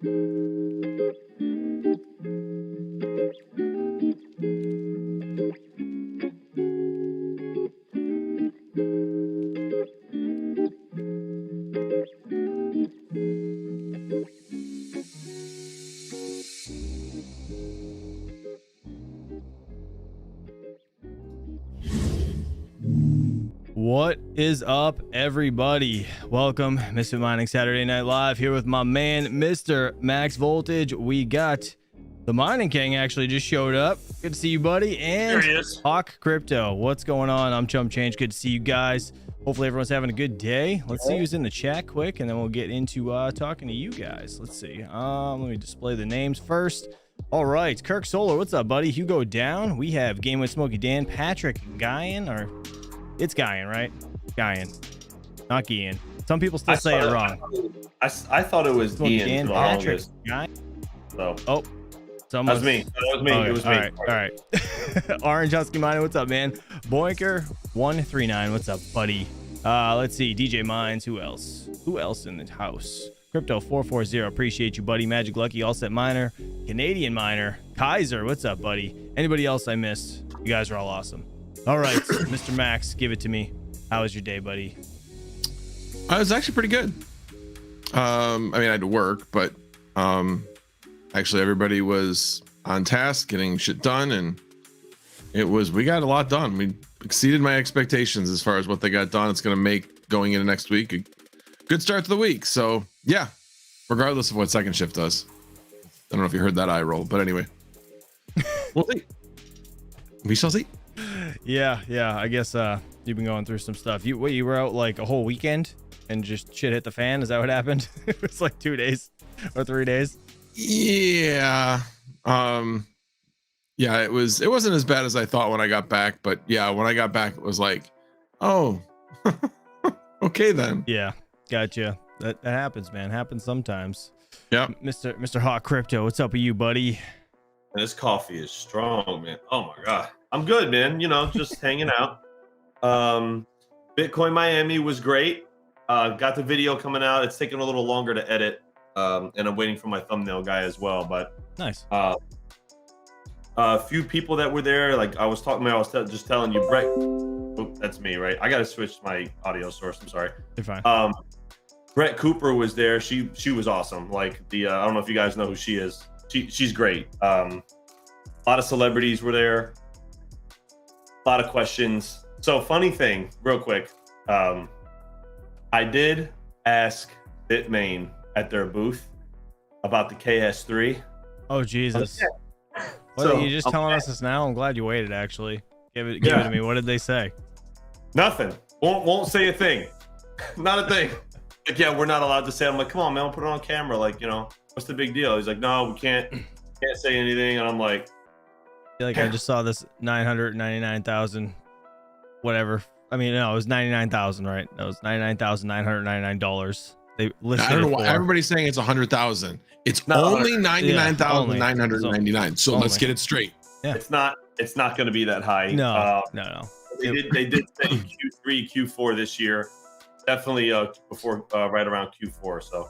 What is up, everybody? Welcome, Misfit Mining Saturday Night Live here with my man, Mr. Max Voltage. We got the Mining King actually just showed up. Good to see you, buddy. And There he is. Hawk Crypto. What's going on? I'm Chump Change. Good to see you guys. Hopefully everyone's having a good day. Let's see who's in the chat quick, and then we'll get into talking to you guys. Let's see. Let me display the names first. All right, Kirk Solar, what's up, buddy? Hugo Down. We have Game with Smokey Dan, Patrick Guyan, or it's Guyan, right? Guyan, not Guyan. Some people still say it wrong. I thought it was Ian. Patrick Guyan. So. Oh, that was me. That was me. Okay, it was me. All right. Orange Husky Miner, what's up, man? Boinker 139, what's up, buddy? Let's see. DJ Mines, who else? Who else in the house? Crypto 440, appreciate you, buddy. Magic Lucky, All Set Miner, Canadian Miner, Kaiser, what's up, buddy? Anybody else I missed? You guys are all awesome. All right, Mr. Max, give it to me. How was your day, buddy? It was actually pretty good. I mean, I had to work, but actually everybody was on task, getting shit done, and we got a lot done. We exceeded my expectations as far as what they got done. It's going to make going into next week a good start to the week. So yeah, regardless of what second shift does. I don't know if you heard that eye roll, but anyway, we'll see. We shall see. Yeah. I guess you've been going through some stuff. You were out like a whole weekend and just shit hit the fan. Is that what happened? It was like 2 days or 3 days. Yeah. Yeah, it wasn't as bad as I thought when I got back, but yeah, when I got back it was like, oh, okay then. Yeah, gotcha. That happens, man. Happens sometimes. Yeah. Mr. Hawk Crypto, what's up with you, buddy? This coffee is strong, man. Oh my god. I'm good, man. You know, just hanging out. Bitcoin Miami was great. Got the video coming out. It's taking a little longer to edit. And I'm waiting for my thumbnail guy as well, but nice. A few people that were there, like I was just telling you, Brett. Oh, that's me, right? I gotta switch my audio source. I'm sorry. You're fine. Brett Cooper was there. She was awesome. Like I don't know if you guys know who she is. She's great. A lot of celebrities were there. A lot of questions. So funny thing, real quick. I did ask Bitmain at their booth about the KS3. Oh Jesus. What So, are you just telling us this now? I'm glad you waited, actually. Give it to me. What did they say? Nothing. Won't say a thing. Not a thing. Like, yeah, we're not allowed to say. I'm like, come on, man, we'll put it on camera. Like, you know, what's the big deal? He's like, no, we can't say anything. And I'm like, I feel like I just saw this 999,000 whatever. I mean, no, it was 99,000, right? That was $99,999. They listed I don't know it why for. everybody's saying it's 100,000. It's No, only 99,999. So only. let's get it straight. Yeah. it's not going to be that high. No. They did say Q3, Q4 this year. Definitely before right around Q4. So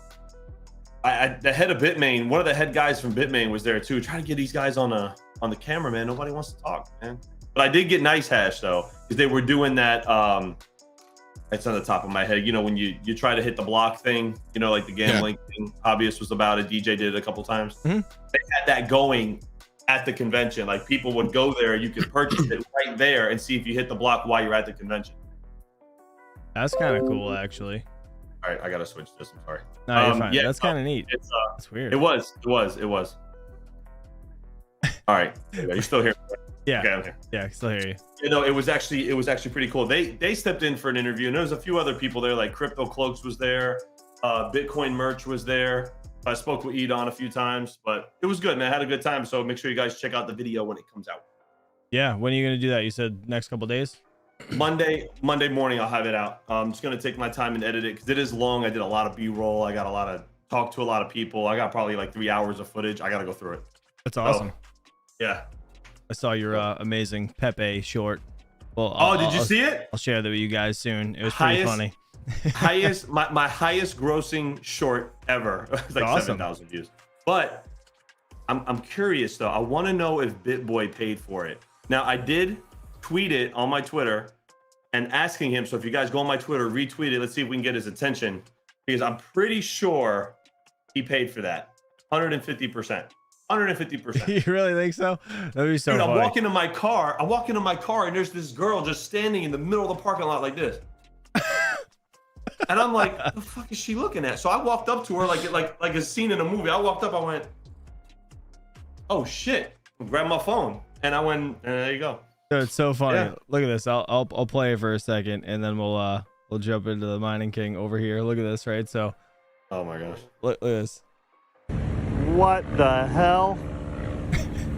the head of Bitmain, one of the head guys from Bitmain was there too, trying to get these guys on the camera, man. Nobody wants to talk, man. But I did get Nice Hash though, because they were doing that. It's on the top of my head. You know, when you try to hit the block thing, you know, like the gambling thing. Hobbyist was about it. DJ did it a couple times. Mm-hmm. They had that going at the convention. Like people would go there, you could purchase it right there and see if you hit the block while you're at the convention. That's kind of cool, actually. All right, I gotta switch this. I'm sorry. No, you're fine. Yeah, That's kind of neat. It's weird. It was. All right, you still here? Yeah. Okay. Yeah, I can still hear you. You know, it was actually pretty cool. They stepped in for an interview, and there was a few other people there, like Crypto Cloaks was there, Bitcoin Merch was there. I spoke with Edon a few times, but it was good, man. I had a good time. So make sure you guys check out the video when it comes out. Yeah, when are you gonna do that? You said next couple of days. Monday morning, I'll have it out. I'm just gonna take my time and edit it because it is long. I did a lot of B-roll. I got a lot of talk to a lot of people. I got probably like 3 hours of footage. I gotta go through it. That's awesome. Yeah. I saw your amazing Pepe short. Well, Did you see it? I'll share that with you guys soon. It was pretty funny. my highest grossing short ever. It's like Awesome. 7,000 views. But I'm curious though. I want to know if BitBoy paid for it. Now I did tweet it on my Twitter and asking him. So if you guys go on my Twitter, retweet it. Let's see if we can get his attention, because I'm pretty sure he paid for that. 150%. 150%. You really think so? That'd be so Dude, funny. I walk into my car and there's this girl just standing in the middle of the parking lot like this. And I'm like, what the fuck is she looking at? So I walked up to her like a scene in a movie. I walked up, I went, oh shit. Grabbed my phone and I went, and there you go. Dude, it's so funny. Yeah. Look at this. I'll play it for a second, and then we'll jump into the Mining King over here. Look at this, right? So, Oh my gosh. look at this. What the hell?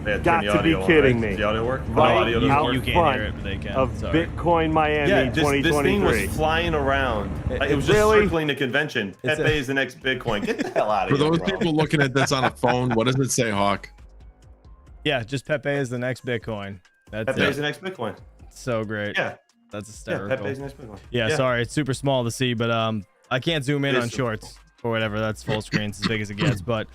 They had to Got turn the to be audio on, kidding right? me. Does the audio work? Right No, audio doesn't out work. You can't front hear it, but they can. Of Sorry. Bitcoin Miami Yeah, this 2023. thing was flying around. Like, it was just Really? circling the convention. It's Pepe a- is the next Bitcoin. Get the hell out For of here, those bro. people looking at this on a phone, what does it say, Hawk? Yeah, just Pepe is the next Bitcoin. That's Pepe is it. the next Bitcoin. So great. Yeah, That's yeah, hysterical. Pepe is the next Bitcoin. Yeah, sorry, it's super small to see, but I can't zoom in It on is super shorts or whatever. That's full screen, it's as big as it gets. But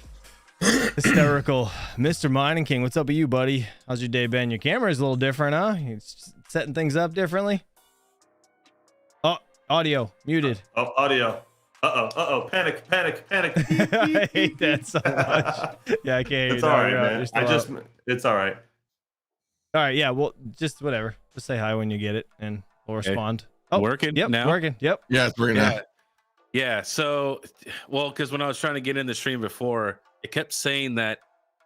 hysterical, Mr. Mining King. What's up with you, buddy? How's your day been? Your camera is a little different, huh? You're setting things up differently. Oh, audio muted. Oh, audio. Panic. I hate that so much. Yeah, I can't hear It's you. all No, right, you're man. you're still up. It's all right. All right, yeah. Well, just whatever. Just say hi when you get it, and we'll respond. Oh, Working Yep, now? working. Yep. Yeah, it's bringing Yeah. Yeah. So, well, because when I was trying to get in the stream before, it kept saying that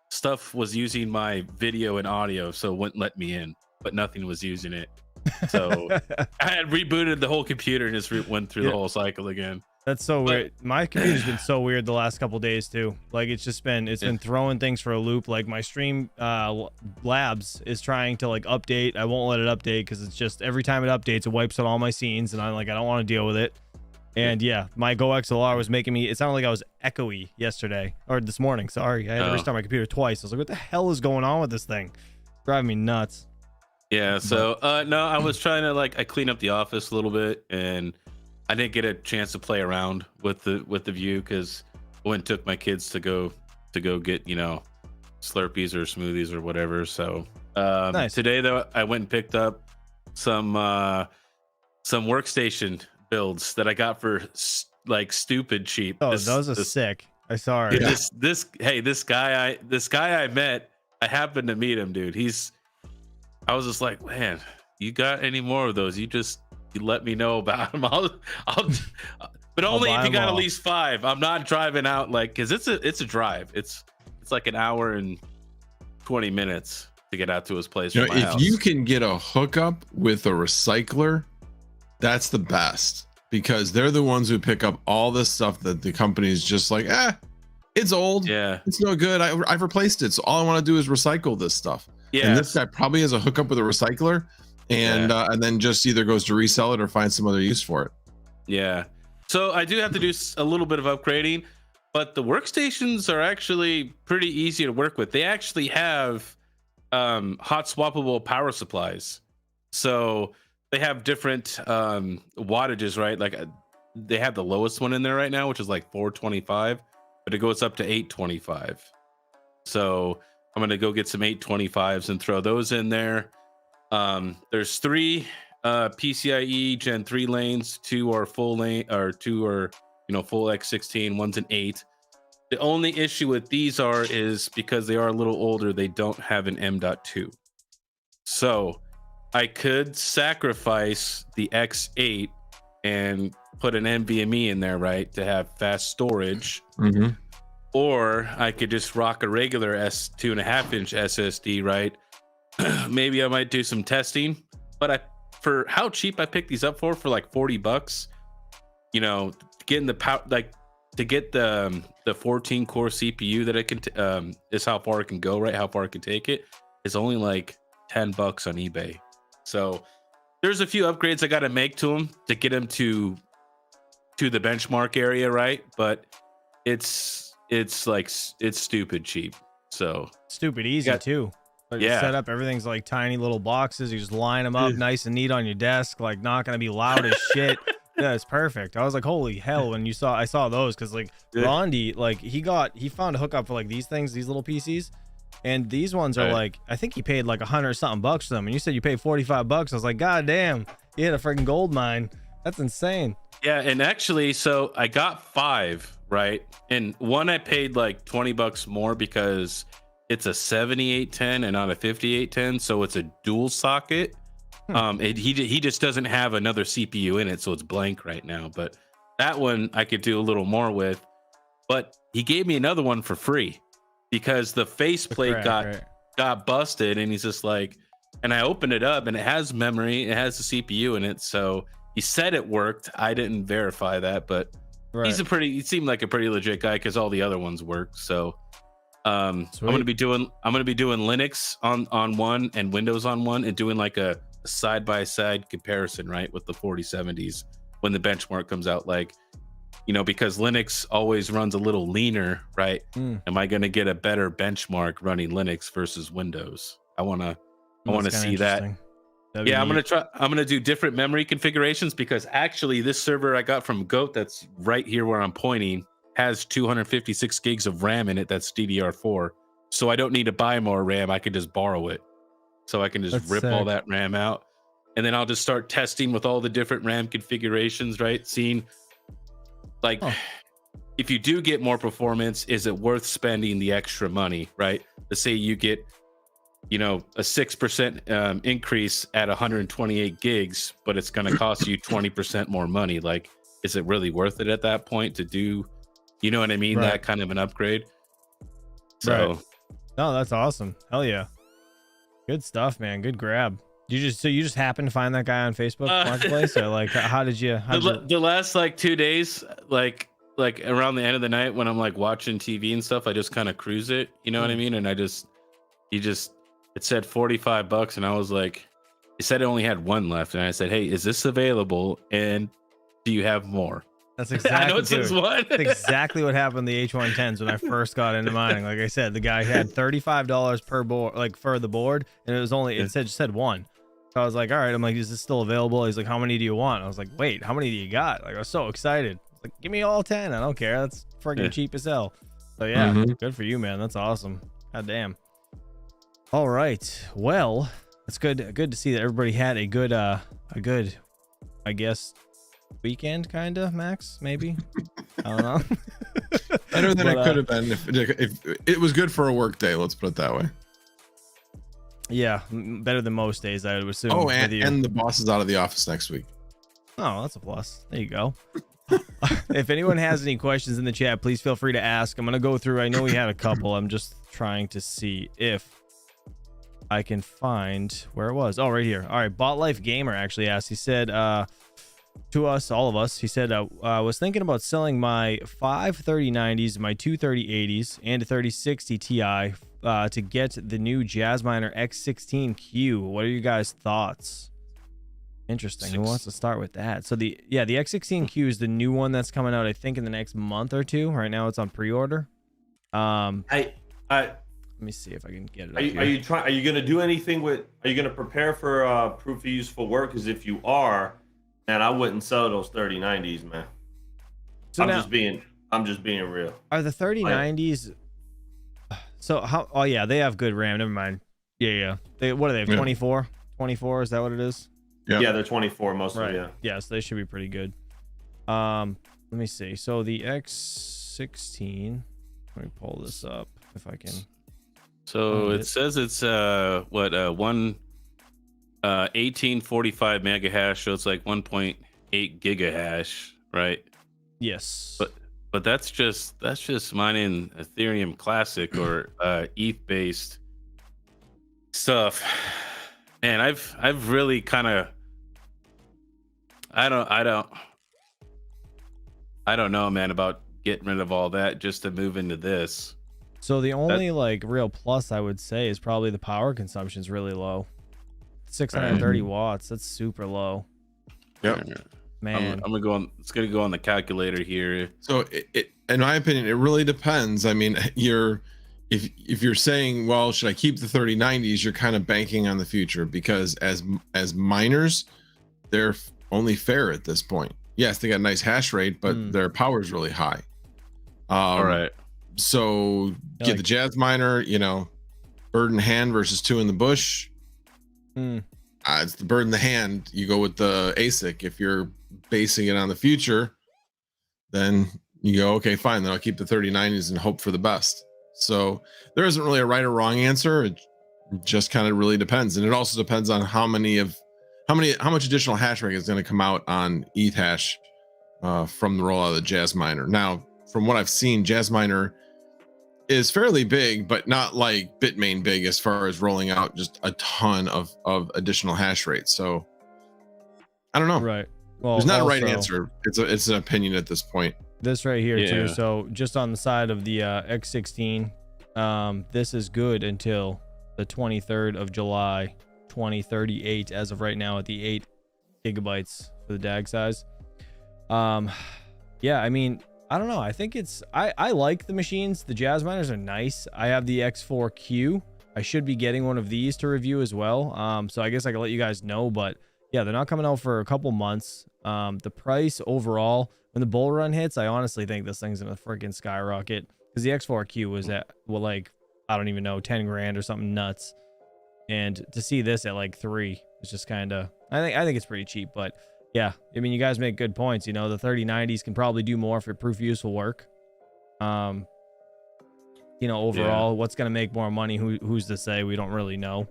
stuff was using my video and audio, so it wouldn't let me in, but nothing was using it. So I had rebooted the whole computer and just went through the whole cycle again. That's so weird. My computer's been so weird the last couple days too. Like it's been throwing things for a loop. Like my stream labs is trying to like update. I won't let it update because it's just every time it updates, it wipes out all my scenes, and I'm like, I don't want to deal with it. And yeah, my Go XLR was making me. It sounded like I was echoey yesterday or this morning. Sorry, I had to restart my computer twice. I was like, what the hell is going on with this thing? Driving me nuts. Yeah. So no, I was trying to I clean up the office a little bit, and I didn't get a chance to play around with the view because I went and took my kids to go get Slurpees or smoothies or whatever. So Nice. Today though, I went and picked up some workstation builds that I got for stupid cheap. Oh, those are sick. I saw it. Yeah. This guy I met, I happened to meet him, dude. I was just like, man, you got any more of those? You let me know about them. I'll but only buy if you 'em got all. at least 5. I'm not driving out because it's a drive. It's like an hour and 20 minutes to get out to his place from my if house. you can get a hookup with a recycler, that's the best, because they're the ones who pick up all this stuff that the company's just like, it's old. Yeah. It's no good. I've replaced it. So all I want to do is recycle this stuff. Yeah. And this guy probably has a hookup with a recycler and then just either goes to resell it or find some other use for it. Yeah. So I do have to do a little bit of upgrading, but the workstations are actually pretty easy to work with. They actually have hot swappable power supplies. So they have different wattages, right? Like they have the lowest one in there right now, which is like 425, but it goes up to 825. So I'm going to go get some 825s and throw those in there. There's 3 PCIe Gen 3 lanes, 2 are full lane, or 2 are full X16, one's an 8. The only issue with these is because they are a little older, they don't have an M.2. So I could sacrifice the X8 and put an NVMe in there, right, to have fast storage. Mm-hmm. Or I could just rock a regular 2.5-inch SSD, right? Maybe I might do some testing, but for how cheap I picked these up for like $40, getting the power, to get the 14 core CPU that it can is how far it can go, right? How far it can take it is only like $10 on eBay. So there's a few upgrades I got to make to them to get them to the benchmark area, right? But it's stupid cheap. So Stupid easy too. Like Yeah. Set up everything's like tiny little boxes. You just line them up nice and neat on your desk. Like not gonna be loud as shit. Yeah, it's perfect. I was like, holy hell, when I saw those, because like Yeah. Rondi, like he found a hookup for like these things, these little PCs, and these ones are Right. like, I think he paid like $100 something bucks for them, and you said you paid $45. I was like, god damn, he had a freaking gold mine. That's insane. Yeah, and actually, so I got 5, right? And one I paid like $20 more because it's a 7810 and not a 5810, so it's a dual socket. He just doesn't have another CPU in it, so it's blank right now. But that one I could do a little more with. But he gave me another one for free because the faceplate got busted, and he's just like, and I opened it up, and it has memory, it has the CPU in it, so he said it worked. I didn't verify that, but he seemed like a pretty legit guy because all the other ones work. So I'm gonna be doing Linux on one and Windows on one, and doing like a side-by-side comparison, right, with the 4070s when the benchmark comes out, like, you know, because Linux always runs a little leaner, right? Am I going to get a better benchmark running Linux versus Windows? I want to see that. Yeah, I'm going to do different memory configurations, because actually this server I got from Goat, that's right here where I'm pointing, has 256 gigs of RAM in it. That's DDR4. So I don't need to buy more RAM. I can just borrow it. So I can just rip all that RAM out, and then I'll just start testing with all the different RAM configurations, right? Seeing like, if you do get more performance, is it worth spending the extra money, right? Let's say you get, you know, a 6% increase at 128 gigs, but it's going to cost you 20% more money. Like, is it really worth it at that point to do, you know what I mean? Right. That kind of an upgrade. So, no, that's awesome. Hell yeah. Good stuff, man. Good grab. You just happened to find that guy on Facebook Marketplace, or like, how did you? The last like 2 days, like around the end of the night when I'm like watching TV and stuff, I just kind of cruise it, you know what I mean? And it said $45, and I was like, it said it only had one left, and I said, hey, is this available? And do you have more? That's exactly. I know it says one. That's exactly what happened to the H110s when I first got into mining. Like I said, the guy had $35 per board, like for the board, and it said one. So I was like, all right. I'm like, is this still available? He's like, how many do you want? I was like, wait, how many do you got? Like, I was so excited. I was like, give me all 10. I don't care. That's freaking cheap as hell. So yeah, good for you, man. That's awesome. God damn. All right. Well, it's good to see that everybody had a good, I guess, weekend, kind of, Max, maybe. I don't know. Better than it could have been if it was good for a work day. Let's put it that way. Yeah, better than most days, I would assume. Oh, and the boss is out of the office next week. Oh, that's a plus. There you go. If anyone has any questions in the chat, please feel free to ask. I'm gonna go through. I know we had a couple. I'm just trying to see if I can find where it was. Oh, right here. All right, Bot Life Gamer actually asked. He said to us, all of us, he said, I was thinking about selling my 5 3090s, my 2 3080s, and a 3060 Ti to get the new Jazzminer X16Q. What are you guys' thoughts? Interesting. Who wants to start with that? So the X16Q is the new one that's coming out, I think, in the next month or two. Right now it's on pre-order. I let me see if I can get it. Are you going to do anything with? Are you going to prepare for proof of useful work? Because if you are, man, I wouldn't sell those 3090s, man. So I'm now, just being real. Are the 3090s? So how? Oh yeah, they have good RAM. Never mind. Yeah. What do they have? 24. 24. Is that what it is? Yeah, they're 24 most of them. Yeah. Yes, they should be pretty good. Let me see. So the X16. Let me pull this up if I can. So it says it's 1845 mega hash, so it's like 1.8 gigahash, right? Yes. But that's just mining Ethereum Classic or ETH based stuff. And I've really kind of I don't know, man, about getting rid of all that just to move into this. So the only like real plus I would say is probably the power consumption is really low. 630 watts. That's super low. Yep. Man, I'm gonna go on. It's gonna go on the calculator here. So it in my opinion, it really depends. I mean, if you're saying, well, should I keep the 3090s? You're kind of banking on the future, because as miners, they're only fair at this point. yes, they got a nice hash rate, but their power is really high. All right. So get the Jazz miner, you know, bird in hand versus two in the bush. It's the bird in the hand. You go with the ASIC. If you're basing it on the future, then you go, okay, fine. Then I'll keep the 3090s and hope for the best. So there isn't really a right or wrong answer. It just kind of really depends, and it also depends on how much additional hash rate is going to come out on ETH hash from the rollout of the Jazz miner. Now, from what I've seen, Jazz miner is fairly big, but not like Bitmain big as far as rolling out just a ton of additional hash rate. So I don't know. Right. Well, there's not a right answer. It's an opinion at this point. This right here too. So just on the side of the X16, this is good until the 23rd of July, 2038, as of right now at the 8 gigabytes for the DAG size. Yeah, I mean, I don't know. I think I like the machines. The Jazz miners are nice. I have the X4Q. I should be getting one of these to review as well. So I guess I can let you guys know, but yeah, they're not coming out for a couple months. The price overall, when the bull run hits, I honestly think this thing's gonna freaking skyrocket, because the X4Q was at, well, like, I don't even know, 10 grand or something nuts. And to see this at like 3, it's just kind of, I think it's pretty cheap. But yeah, I mean, you guys make good points. You know, the 3090s can probably do more if your proof use will work. You know, overall, what's going to make more money? Who's to say? We don't really know.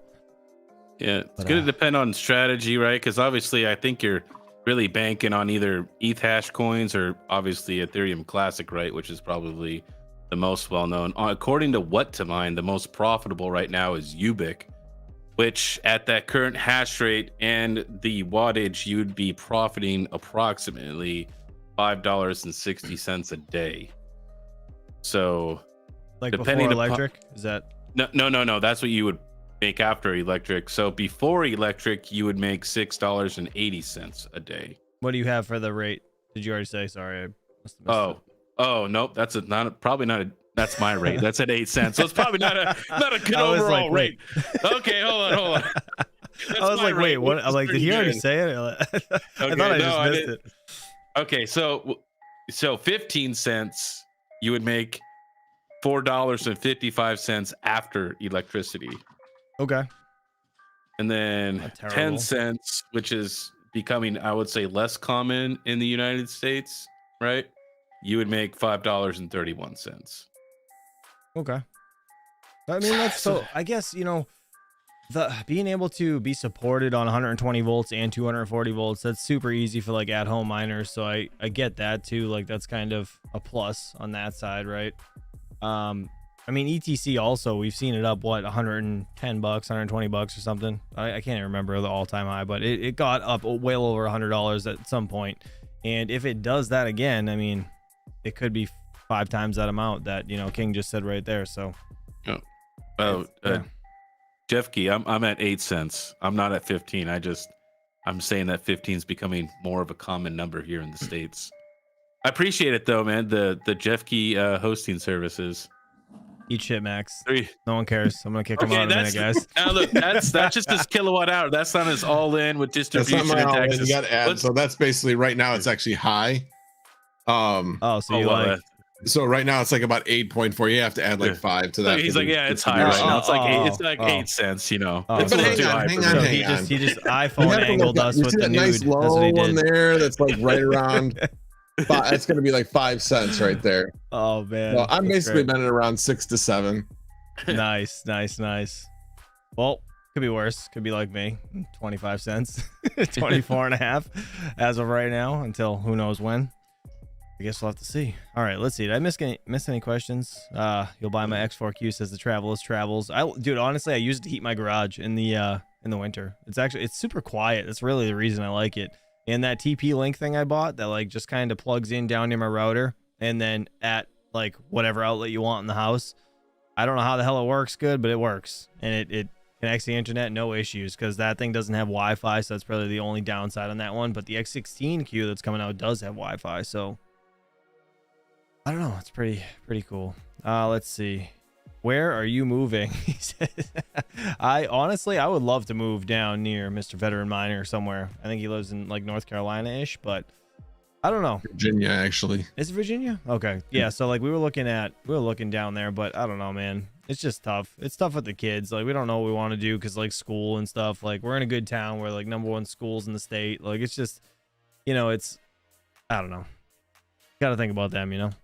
Yeah, it's going to depend on strategy, right? Because obviously, I think you're really banking on either ETH hash coins or obviously Ethereum Classic, right? Which is probably the most well-known. According to What to Mine, the most profitable right now is Ubic, which at that current hash rate and the wattage, you'd be profiting approximately $5.60 a day. So, like depending before electric, is that? No. That's what you would make after electric. So before electric, you would make $6.80 a day. What do you have for the rate? Did you already say? Sorry, I must have missed it. Oh, nope. That's probably not a. That's my rate. That's at 8 cents. So it's probably not a good overall like, rate. Okay, hold on. I was like, wait, what? I'm like, did he already say it? I thought I just missed it. Okay, so 15 cents, you would make $4.55 after electricity. Okay. And then 10 cents, which is becoming, I would say, less common in the United States, right? You would make $5.31. Okay. I mean, that's so, I guess, you know, the being able to be supported on 120 volts and 240 volts, that's super easy for like at-home miners. So I get that too. Like, that's kind of a plus on that side, right? I mean, ETC also, we've seen it up, what, 110 bucks, 120 bucks or something. I can't remember the all-time high, but it got up well over $100 at some point. And if it does that again, I mean, it could be 5 times that amount that, you know, King just said right there. So Jeff Key, I'm at 8 cents. I'm not at 15. I'm saying that 15 is becoming more of a common number here in the States. I appreciate it though, man. The Jeff Key hosting services. Eat shit, Max. No one cares. I'm gonna kick him out in a minute, guys. Now look, that's just his kilowatt hour. That's not his all in with distribution and taxes. You got to add. So that's basically right now. It's actually high. So right now it's like about 8.4. You have to add like 5 to that. He's like, yeah, it's high right now. It's like 8 cents, you know. But hang on. He just iPhone angled us with the nude. Nice low one there. That's like right around. It's going to be like 5 cents right there. Oh man. Well, I'm basically been at around 6 to 7. Nice. Well, could be worse. Could be like me, 25 cents, 24 and a half as of right now, until who knows when. I guess we'll have to see. All right, let's see. Did I miss any questions? You'll buy my X4Q, says the Travelist Travels. Dude, honestly, I use it to heat my garage in the winter. It's super quiet. That's really the reason I like it. And that TP-Link thing I bought that like just kind of plugs in down near my router, and then at like whatever outlet you want in the house. I don't know how the hell it works good, but it works. And it connects the internet, no issues, because that thing doesn't have Wi-Fi, so that's probably the only downside on that one. But the X16Q that's coming out does have Wi-Fi, so I don't know. It's pretty cool. Let's see. Where are you moving? He says. I would love to move down near Mr. Veteran Miner somewhere. I think he lives in like North Carolina-ish, but I don't know. Virginia, actually. Is it Virginia? Okay. Yeah. So like we were looking down there, but I don't know, man. It's just tough. It's tough with the kids. Like we don't know what we want to do because like school and stuff. Like we're in a good town. We're like #1 schools in the state. Like it's just, it's, I don't know. Got to think about them, What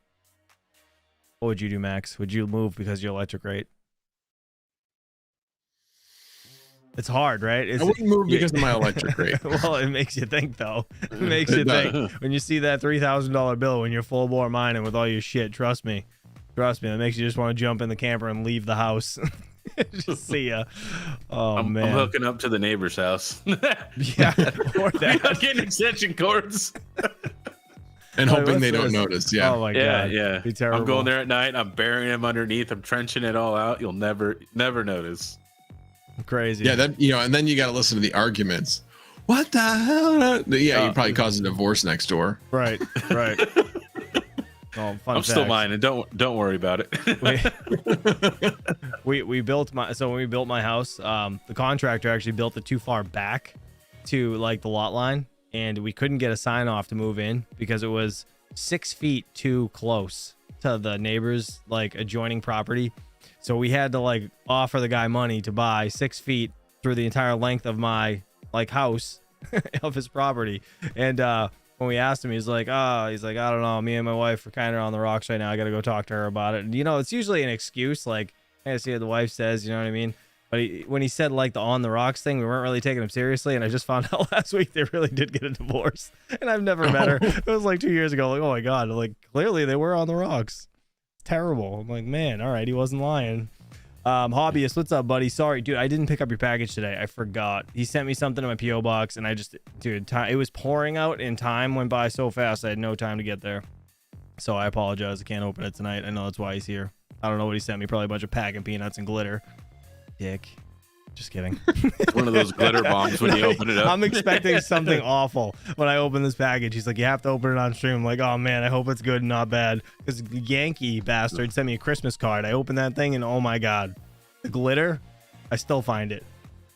would you do, Max? Would you move because your electric rate? It's hard, right? I wouldn't move because of my electric rate. Well, it makes you think, though. It makes you think. When you see that $3,000 bill when you're full bore mining with all your shit, trust me. It makes you just want to jump in the camper and leave the house. Just see ya. Oh, I'm man. hooking up to the neighbor's house. Yeah. Or that. I'm getting extension cords. And hoping what's they don't this? notice. Yeah. Oh, my Yeah, God. yeah. Be terrible. I'm going there at night. I'm burying them underneath. I'm trenching it all out. You'll never notice. Crazy. Yeah, and then you got to listen to the arguments. What the hell? Yeah, you probably cause a divorce next door. Right. Oh, fun I'm still fact. mining. Don't worry about it. we built when we built my house, the contractor actually built it too far back to like the lot line, and we couldn't get a sign off to move in because it was 6 feet too close to the neighbor's like adjoining property. So we had to like offer the guy money to buy 6 feet through the entire length of my like house of his property. And when we asked him, he's like, I don't know. Me and my wife are kind of on the rocks right now. I got to go talk to her about it. And, it's usually an excuse. Like, I see what the wife says, you know what I mean? But when he said like the on the rocks thing, we weren't really taking him seriously. And I just found out last week they really did get a divorce. And I've never met her. It was like 2 years ago. Like, oh my God. Like, clearly they were on the rocks. Terrible. I'm like, man, all right, he wasn't lying. Hobbyist, what's up, buddy? Sorry, dude, I didn't pick up your package today. I forgot. He sent me something in my PO box, and it was pouring out, and time went by so fast I had no time to get there. So I apologize. I can't open it tonight. I know that's why he's here. I don't know what he sent me. Probably a bunch of packing peanuts and glitter. Dick. Just kidding. It's one of those glitter bombs when you open it up. I'm expecting something awful when I open this package. He's like, you have to open it on stream. I'm like, oh man, I hope it's good and not bad. Because the Yankee bastard sent me a Christmas card. I opened that thing and oh my God, the glitter, I still find it.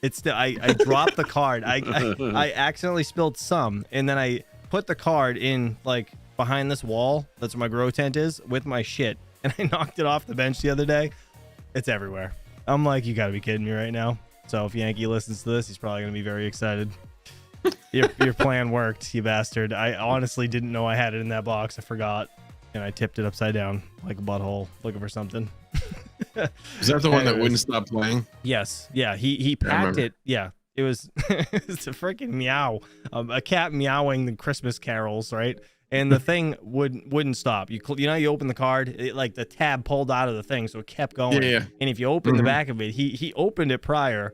It's still, I dropped the card. I accidentally spilled some, and then I put the card in like behind this wall. That's where my grow tent is with my shit. And I knocked it off the bench the other day. It's everywhere. I'm like, you gotta be kidding me right now. So if Yankee listens to this, he's probably going to be very excited. Your plan worked, you bastard. I honestly didn't know I had it in that box. I forgot. And I tipped it upside down like a butthole looking for something. Is that the one that wouldn't stop playing? Yes. Yeah. He packed it. Yeah. It was it's a freaking meow. A cat meowing the Christmas carols, right? And the thing wouldn't stop. You open the card, like the tab pulled out of the thing, so it kept going. Yeah. And if you open the back of it, he opened it prior,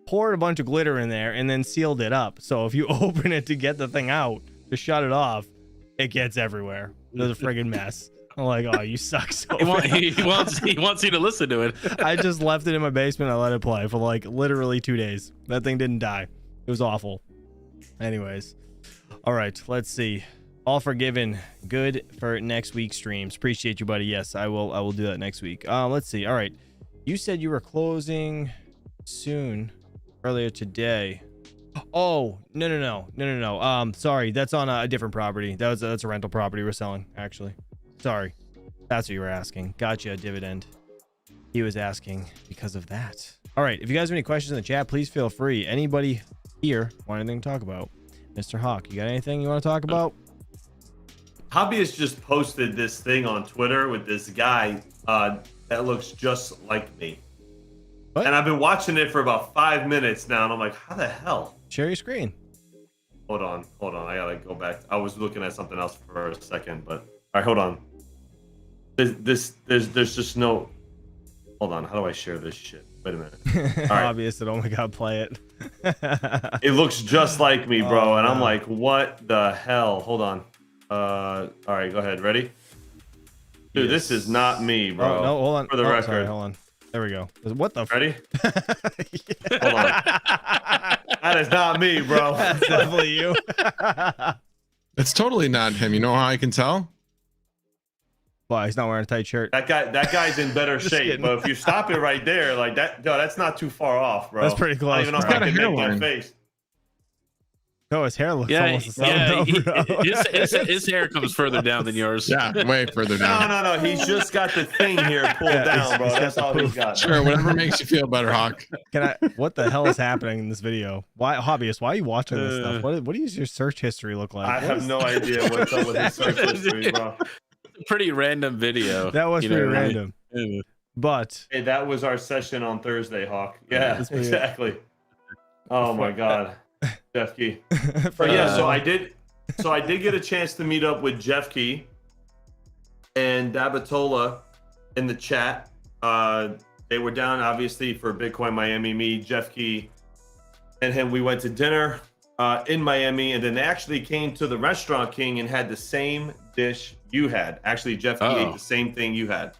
poured a bunch of glitter in there, and then sealed it up. So if you open it to get the thing out, to shut it off, it gets everywhere. There's a friggin' mess. I'm like, oh, you suck so bad. He wants you to listen to it. I just left it in my basement. I let it play for like literally 2 days. That thing didn't die. It was awful. Anyways, all right, let's see. All forgiven. Good for next week's streams. Appreciate you, buddy. Yes, I will do that next week. Let's see. All right. You said you were closing soon earlier today. Oh, no. Sorry. That's on a different property. That's a rental property we're selling, actually. Sorry. That's what you were asking. Gotcha, dividend. He was asking because of that. All right. If you guys have any questions in the chat, please feel free. Anybody here want anything to talk about? Mr. Hawk, you got anything you want to talk about? Hobbyist just posted this thing on Twitter with this guy that looks just like me. What? And I've been watching it for about 5 minutes now, and I'm like, how the hell? Share your screen. Hold on. I gotta go back. I was looking at something else for a second, but all right, hold on. There's just no. Hold on. How do I share this shit? Wait a minute. All right. Obvious that, oh my God, play it. It looks just like me, bro, Oh, and I'm no. like, what the hell? Hold on. All right, go ahead. Ready? Dude, Yes. This is not me, bro. Oh, no, hold on. For the Oh, record. sorry, hold on. There we go. What the? Ready? Hold on. That is not me, bro. That's definitely you. It's totally not him. You know how I can tell? Well, he's not wearing a tight shirt. That guy's in better Just shape. kidding. But if you stop it right there, like that, no, that's not too far off, bro. That's pretty close, I don't even know if bro. I can Got a make my hairline. face. No, his hair looks Yeah, almost the same. yeah. though, bro. His hair comes further down than yours. Yeah, way further No, down. no, no. He's just got the thing here pulled Yeah, down, bro. he's got That's the all he's poof. got. Sure, whatever makes you feel better, Hawk. Can I? What the hell is happening in this video? Why, hobbyist? Why are you watching this stuff? What does your search history look like? I What have is- no idea what's up with his search history, bro. Pretty random video. That was you pretty know, random. yeah. But Hey, that was our session on Thursday, Hawk. Yeah, That's pretty- exactly. Oh my God, Jeff Key. for But yeah, so now- I did get a chance to meet up with Jeff Key and Dabatola in the chat. They were down obviously for Bitcoin Miami. Me, Jeff Key, and him. We went to dinner in Miami, and then they actually came to the Restaurant King and had the same dish you had. Actually, Jeff Key ate the same thing you had,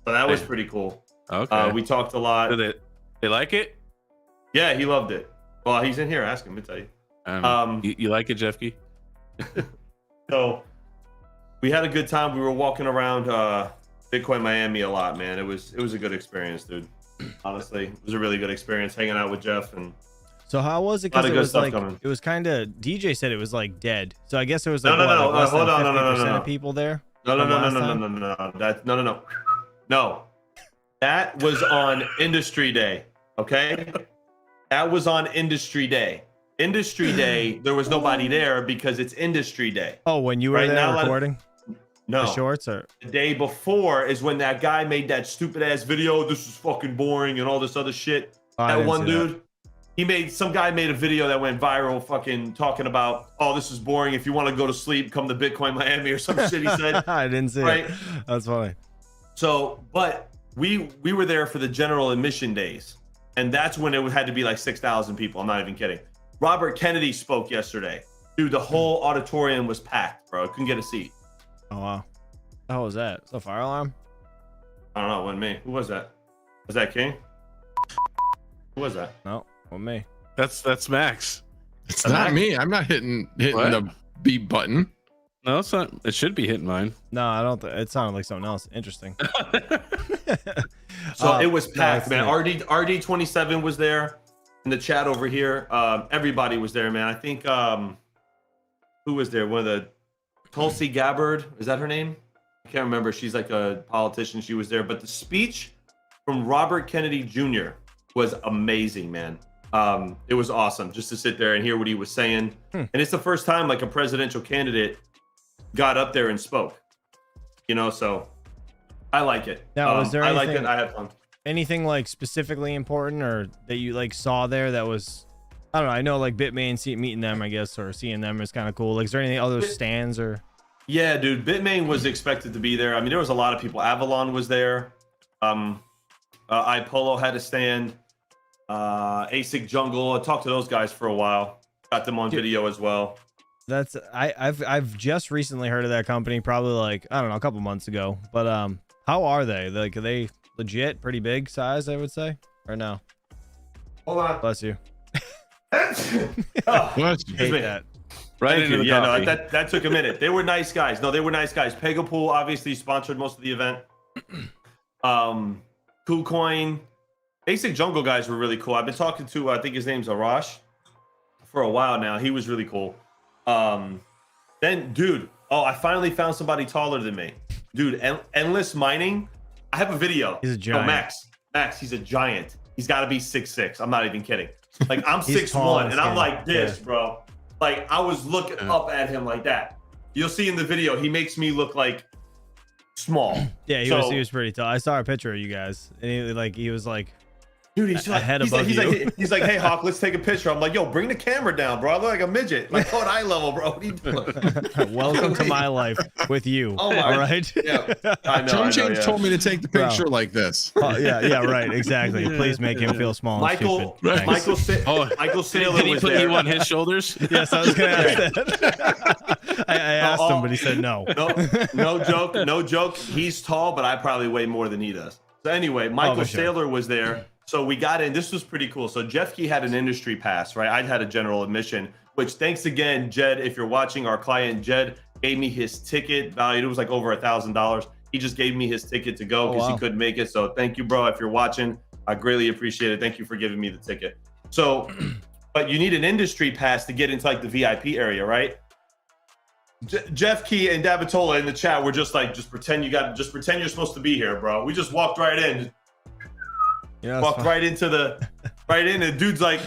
so that was pretty cool. Okay. We talked a lot. So they like it? Yeah, he loved it. Well, he's in here. Ask him. I'll tell you. You like it, Jeff Key? So we had a good time. We were walking around Bitcoin Miami a lot, man. It was a good experience, dude. Honestly, it was a really good experience hanging out with Jeff. And So how was it? Lot Because of it good was stuff like coming. it was kind of DJ said it was like dead. So I guess it was like No, what, no, like less hold than on, no, no, no, 50% no. of people there. no, from last time? no. That was on Industry Day. Okay, that was on Industry Day. Industry Day, there was nobody there because it's Industry Day. Oh, when you were Right there now, recording the No, shorts, or the day before is when that guy made that stupid ass video. This is fucking boring and all this other shit. Oh, I That didn't one see that. dude, some guy made a video that went viral, fucking talking about, oh, this is boring. If you want to go to sleep, come to Bitcoin Miami or some shit. He said. I didn't see Right. it. That's funny. So, but we were there for the general admission days, and that's when it had to be like 6,000 people. I'm not even kidding. Robert Kennedy spoke yesterday. Dude, the whole auditorium was packed, bro. I couldn't get a seat. Oh wow. How was that? Is that a fire alarm? I don't know. It wasn't me. Who was that? Was that King? Who was that? No, well me. That's Max. It's not me. I'm not hitting What? the B button. No, it's not. It should be hitting mine. No, I don't. It sounded like something else. Interesting. So it was no, packed, it's man. not. RD27 was there in the chat over here. Everybody was there, man. I think who was there? One of the Tulsi Gabbard, is that her name? I can't remember. She's like a politician. She was there, but the speech from Robert Kennedy Jr. was amazing, man. It was awesome just to sit there and hear what he was saying. And it's the first time like a presidential candidate got up there and spoke. You know, so I like it. Now, was there I like anything- it. I had fun. Anything like specifically important or that you like saw there that was, I don't know. I know like Bitmain, meeting them, I guess, or seeing them is kind of cool. Like, is there any other stands or? Yeah, dude, Bitmain was expected to be there. I mean, there was a lot of people. Avalon was there. iPolo had a stand. ASIC Jungle. I talked to those guys for a while. Got them on video as well. That's I've just recently heard of that company, probably like, I don't know, a couple months ago. But how are they? Like, are they legit, pretty big size, I would say, or no? Hold on. Bless you. Oh, What? excuse Hate me. that. Right Thank into you. the Yeah, coffee. no, that took a minute. They were nice guys. No, they were nice guys. Pegapool obviously sponsored most of the event. KuCoin, Basic Jungle guys were really cool. I've been talking to I think his name's Arash for a while now. He was really cool. Then, dude, I finally found somebody taller than me. Dude, Endless Mining. I have a video. He's a No, giant. Max, he's a giant. He's got to be 6'6". I'm not even kidding. Like I'm He's tall 6'1", and and I'm skinny. like this, bro. Like I was looking up at him like that. You'll see in the video, he makes me look like small. Yeah, he So- was pretty tall. I saw a picture of you guys, and he was like, Dude, he's like, Ahead he's above like, you. he's like, hey Hawk, let's take a picture. I'm like, yo, bring the camera down, bro. I look like a midget. Like, oh, at eye level, bro. What are you doing? "Welcome to my life with you." Oh my- All right. Yeah, I know. Chum I know, Change yeah. told me to take the Bro. picture like this. Oh, yeah, right, exactly. Please make him feel small and Michael, stupid. Thanks. Michael Saylor Did he was put there. you on his shoulders? Yes, I was gonna ask that. I asked him, but he said no. No joke. He's tall, but I probably weigh more than he does. So anyway, Michael for sure. Saylor was there. So we got in. This was pretty cool. So Jeff Key had an industry pass, right? I'd had a general admission, which thanks again, Jed. If you're watching, our client Jed gave me his ticket valued. It was like over $1,000. He just gave me his ticket to go because wow. he couldn't make it. So thank you, bro. If you're watching, I greatly appreciate it. Thank you for giving me the ticket. So but you need an industry pass to get into like the VIP area, right? Jeff Key and Davitola in the chat were just like, just pretend you're supposed to be here, bro. We just walked right in. Yeah, walked right into the and the dude's like,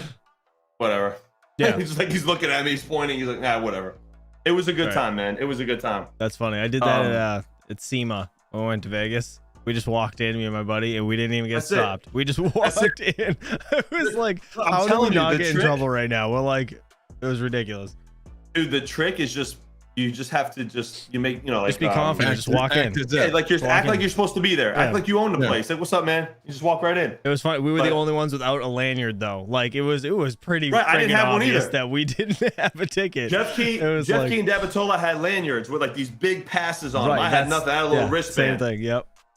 whatever. Yeah. he's looking at me, he's pointing, he's like, nah, whatever. It was a good time, man. It was a good time. That's funny. I did that at SEMA when we went to Vegas. We just walked in, me and my buddy, and we didn't even get stopped. We just walked in. It was like, how do we not get in trouble right now? We're like, it was ridiculous. Dude, the trick is just, you just have to like, just be confident, just walk in. Yeah, like act like you're supposed to be there. Act like you own the place. Like, what's up, man? You just walk right in. It was funny. We were the only ones without a lanyard, though. Like, it was pretty I didn't have one either. That we didn't have a ticket. Jeff Key and Davitola had lanyards with like these big passes on them. I had nothing. I had a little wristband. Same thing.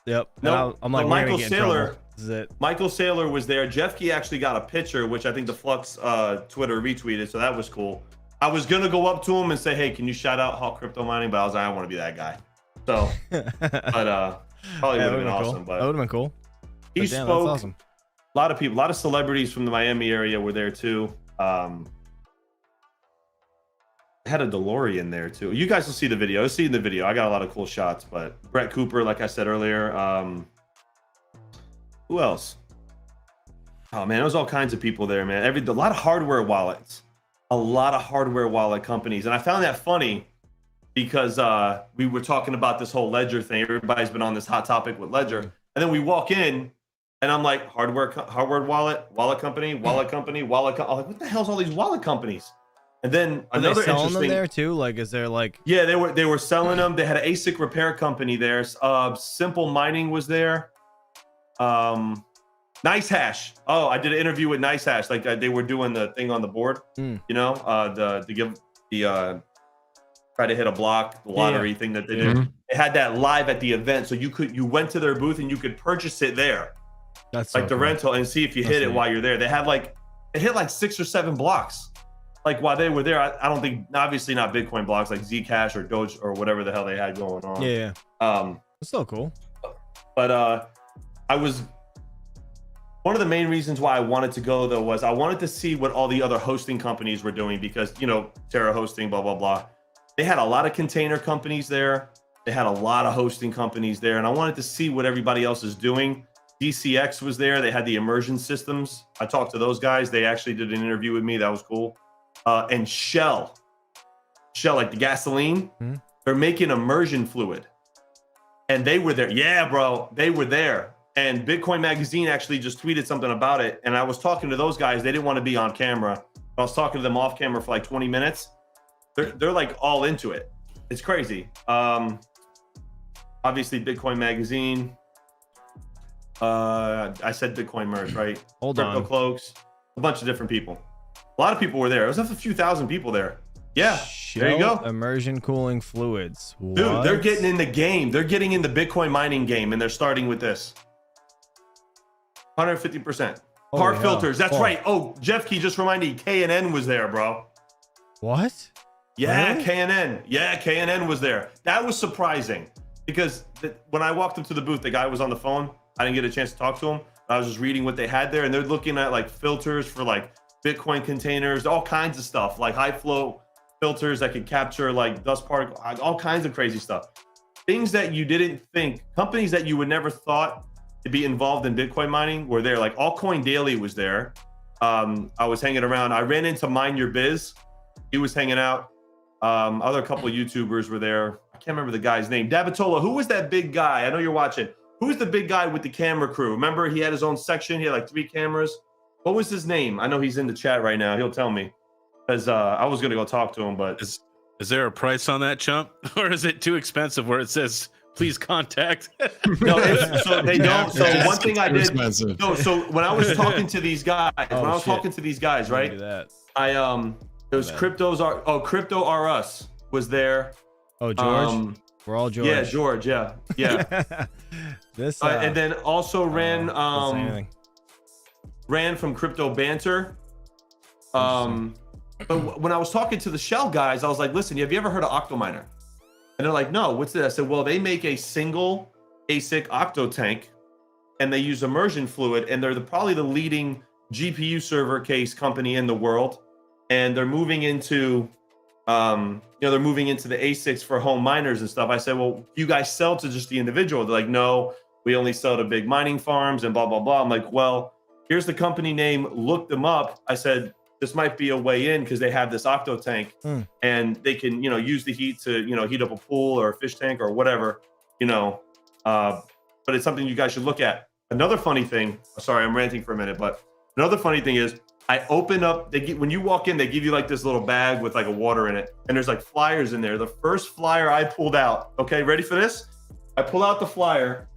Yep. No, I'm like, Michael Saylor. This is it. Michael Saylor was there. Jeff Key actually got a picture, which I think the Flux Twitter retweeted, so that was cool. I was gonna go up to him and say, "Hey, can you shout out Hawk Crypto Mining?" But I was like, "I don't want to be that guy." So, but probably would have been awesome. Cool. But that would have been cool. He spoke. Awesome. A lot of people, a lot of celebrities from the Miami area were there too. Had a DeLorean there too. You guys will see the video. See in the video. I got a lot of cool shots. But Brett Cooper, like I said earlier. Who else? Oh man, there was all kinds of people there, man. A lot of hardware wallets. A lot of hardware wallet companies. And I found that funny because we were talking about this whole Ledger thing. Everybody's been on this hot topic with Ledger. And then we walk in and I'm like, hardware wallet company. I'm like, what the hell's all these wallet companies? And then another selling interesting them there too? Like, is there like... Yeah, they were selling them. They had an ASIC repair company there. Simple Mining was there. Nice Hash. Oh, I did an interview with Nice Hash. Like they were doing the thing on the board, you know, to give the try to hit a block, the lottery thing that they do. They had that live at the event, so you went to their booth and you could purchase it there. That's like the rental and see if you hit it while you're there. They had it hit like 6 or 7 blocks, like while they were there. I don't think, obviously not Bitcoin blocks like Zcash or Doge or whatever the hell they had going on. Yeah. It's still cool. But I was. One of the main reasons why I wanted to go though was I wanted to see what all the other hosting companies were doing because, you know, Terra hosting, blah, blah, blah. They had a lot of container companies there. They had a lot of hosting companies there. And I wanted to see what everybody else is doing. DCX was there. They had the immersion systems. I talked to those guys. They actually did an interview with me. That was cool. And Shell, like the gasoline, they're making immersion fluid. And they were there. Yeah, bro, they were there. And Bitcoin Magazine actually just tweeted something about it. And I was talking to those guys. They didn't want to be on camera. I was talking to them off camera for like 20 minutes. They're like all into it. It's crazy. Obviously, Bitcoin Magazine. I said Bitcoin Merch, right? Hold Crypto on. Cloaks. A bunch of different people. A lot of people were there. It was a few thousand people there. Yeah, Shell there you go. Immersion cooling fluids. What? Dude, they're getting in the game. They're getting in the Bitcoin mining game, and they're starting with this. 150%. Car filters. That's right. Oh, Jeff Key just reminded me, K&N was there, bro. What? Yeah, Really? K&N. Yeah, K&N was there. That was surprising because when I walked up to the booth, the guy was on the phone. I didn't get a chance to talk to him. I was just reading what they had there, and they're looking at like filters for like Bitcoin containers, all kinds of stuff, like high flow filters that could capture like dust particles, all kinds of crazy stuff. Things that you didn't think, companies that you would never thought to be involved in Bitcoin mining were there. Like Altcoin Daily was there. I was hanging around. I ran into Mind Your Biz. He was hanging out. Other couple of YouTubers were there. I can't remember the guy's name. Davitola, who was that big guy? I know you're watching. Who's the big guy with the camera crew? Remember, he had his own section. He had like 3 cameras. What was his name? I know he's in the chat right now. He'll tell me. Because I was going to go talk to him, but... Is there a price on that, chump? Or is it too expensive where it says, please contact? No, so they don't. So one thing I did... No, so when I was talking to these guys, right? It was Crypto R Us was there. Oh, George? We're all George. Yeah, George, yeah. This and then also ran from Crypto Banter. But when I was talking to the Shell guys, I was like, listen, have you ever heard of Octominer? And they're like, no, what's that? I said, well, they make a single ASIC Octo tank and they use immersion fluid, and they're probably the leading GPU server case company in the world, and they're moving into they're moving into the ASICs for home miners and stuff. I said, well, you guys sell to just the individual? They're like, no, we only sell to big mining farms and blah, blah, blah. I'm like, well, here's the company name. Look them up. I said, this might be a way in because they have this octo tank and they can, use the heat to, heat up a pool or a fish tank or whatever, but it's something you guys should look at. Another funny thing, sorry, I'm ranting for a minute, but another funny thing is I open up, when you walk in, they give you like this little bag with like a water in it. And there's like flyers in there. The first flyer I pulled out, okay, ready for this? I pull out the flyer.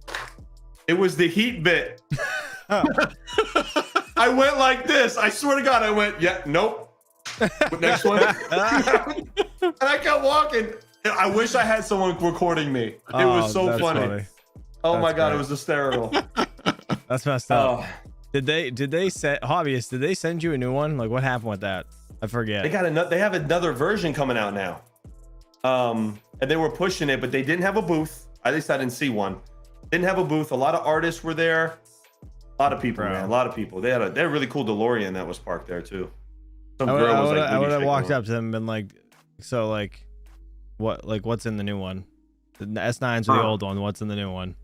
It was the heat bit. I went like this. I swear to God, I went, yeah, nope. Next one. And I kept walking. I wish I had someone recording me. It was so funny. Oh my God, it was hysterical. That's messed up. Did they send Hobbyist? Did they send you a new one? Like, what happened with that? I forget. They have another version coming out now. And they were pushing it, but they didn't have a booth. At least I didn't see one. Didn't have a booth. A lot of artists were there. A lot of people, man. A lot of people. They had a really cool DeLorean that was parked there too. Some girl was like, I would have walked up to them and been like, so like, what's in the new one? The S9s are the old one. What's in the new one?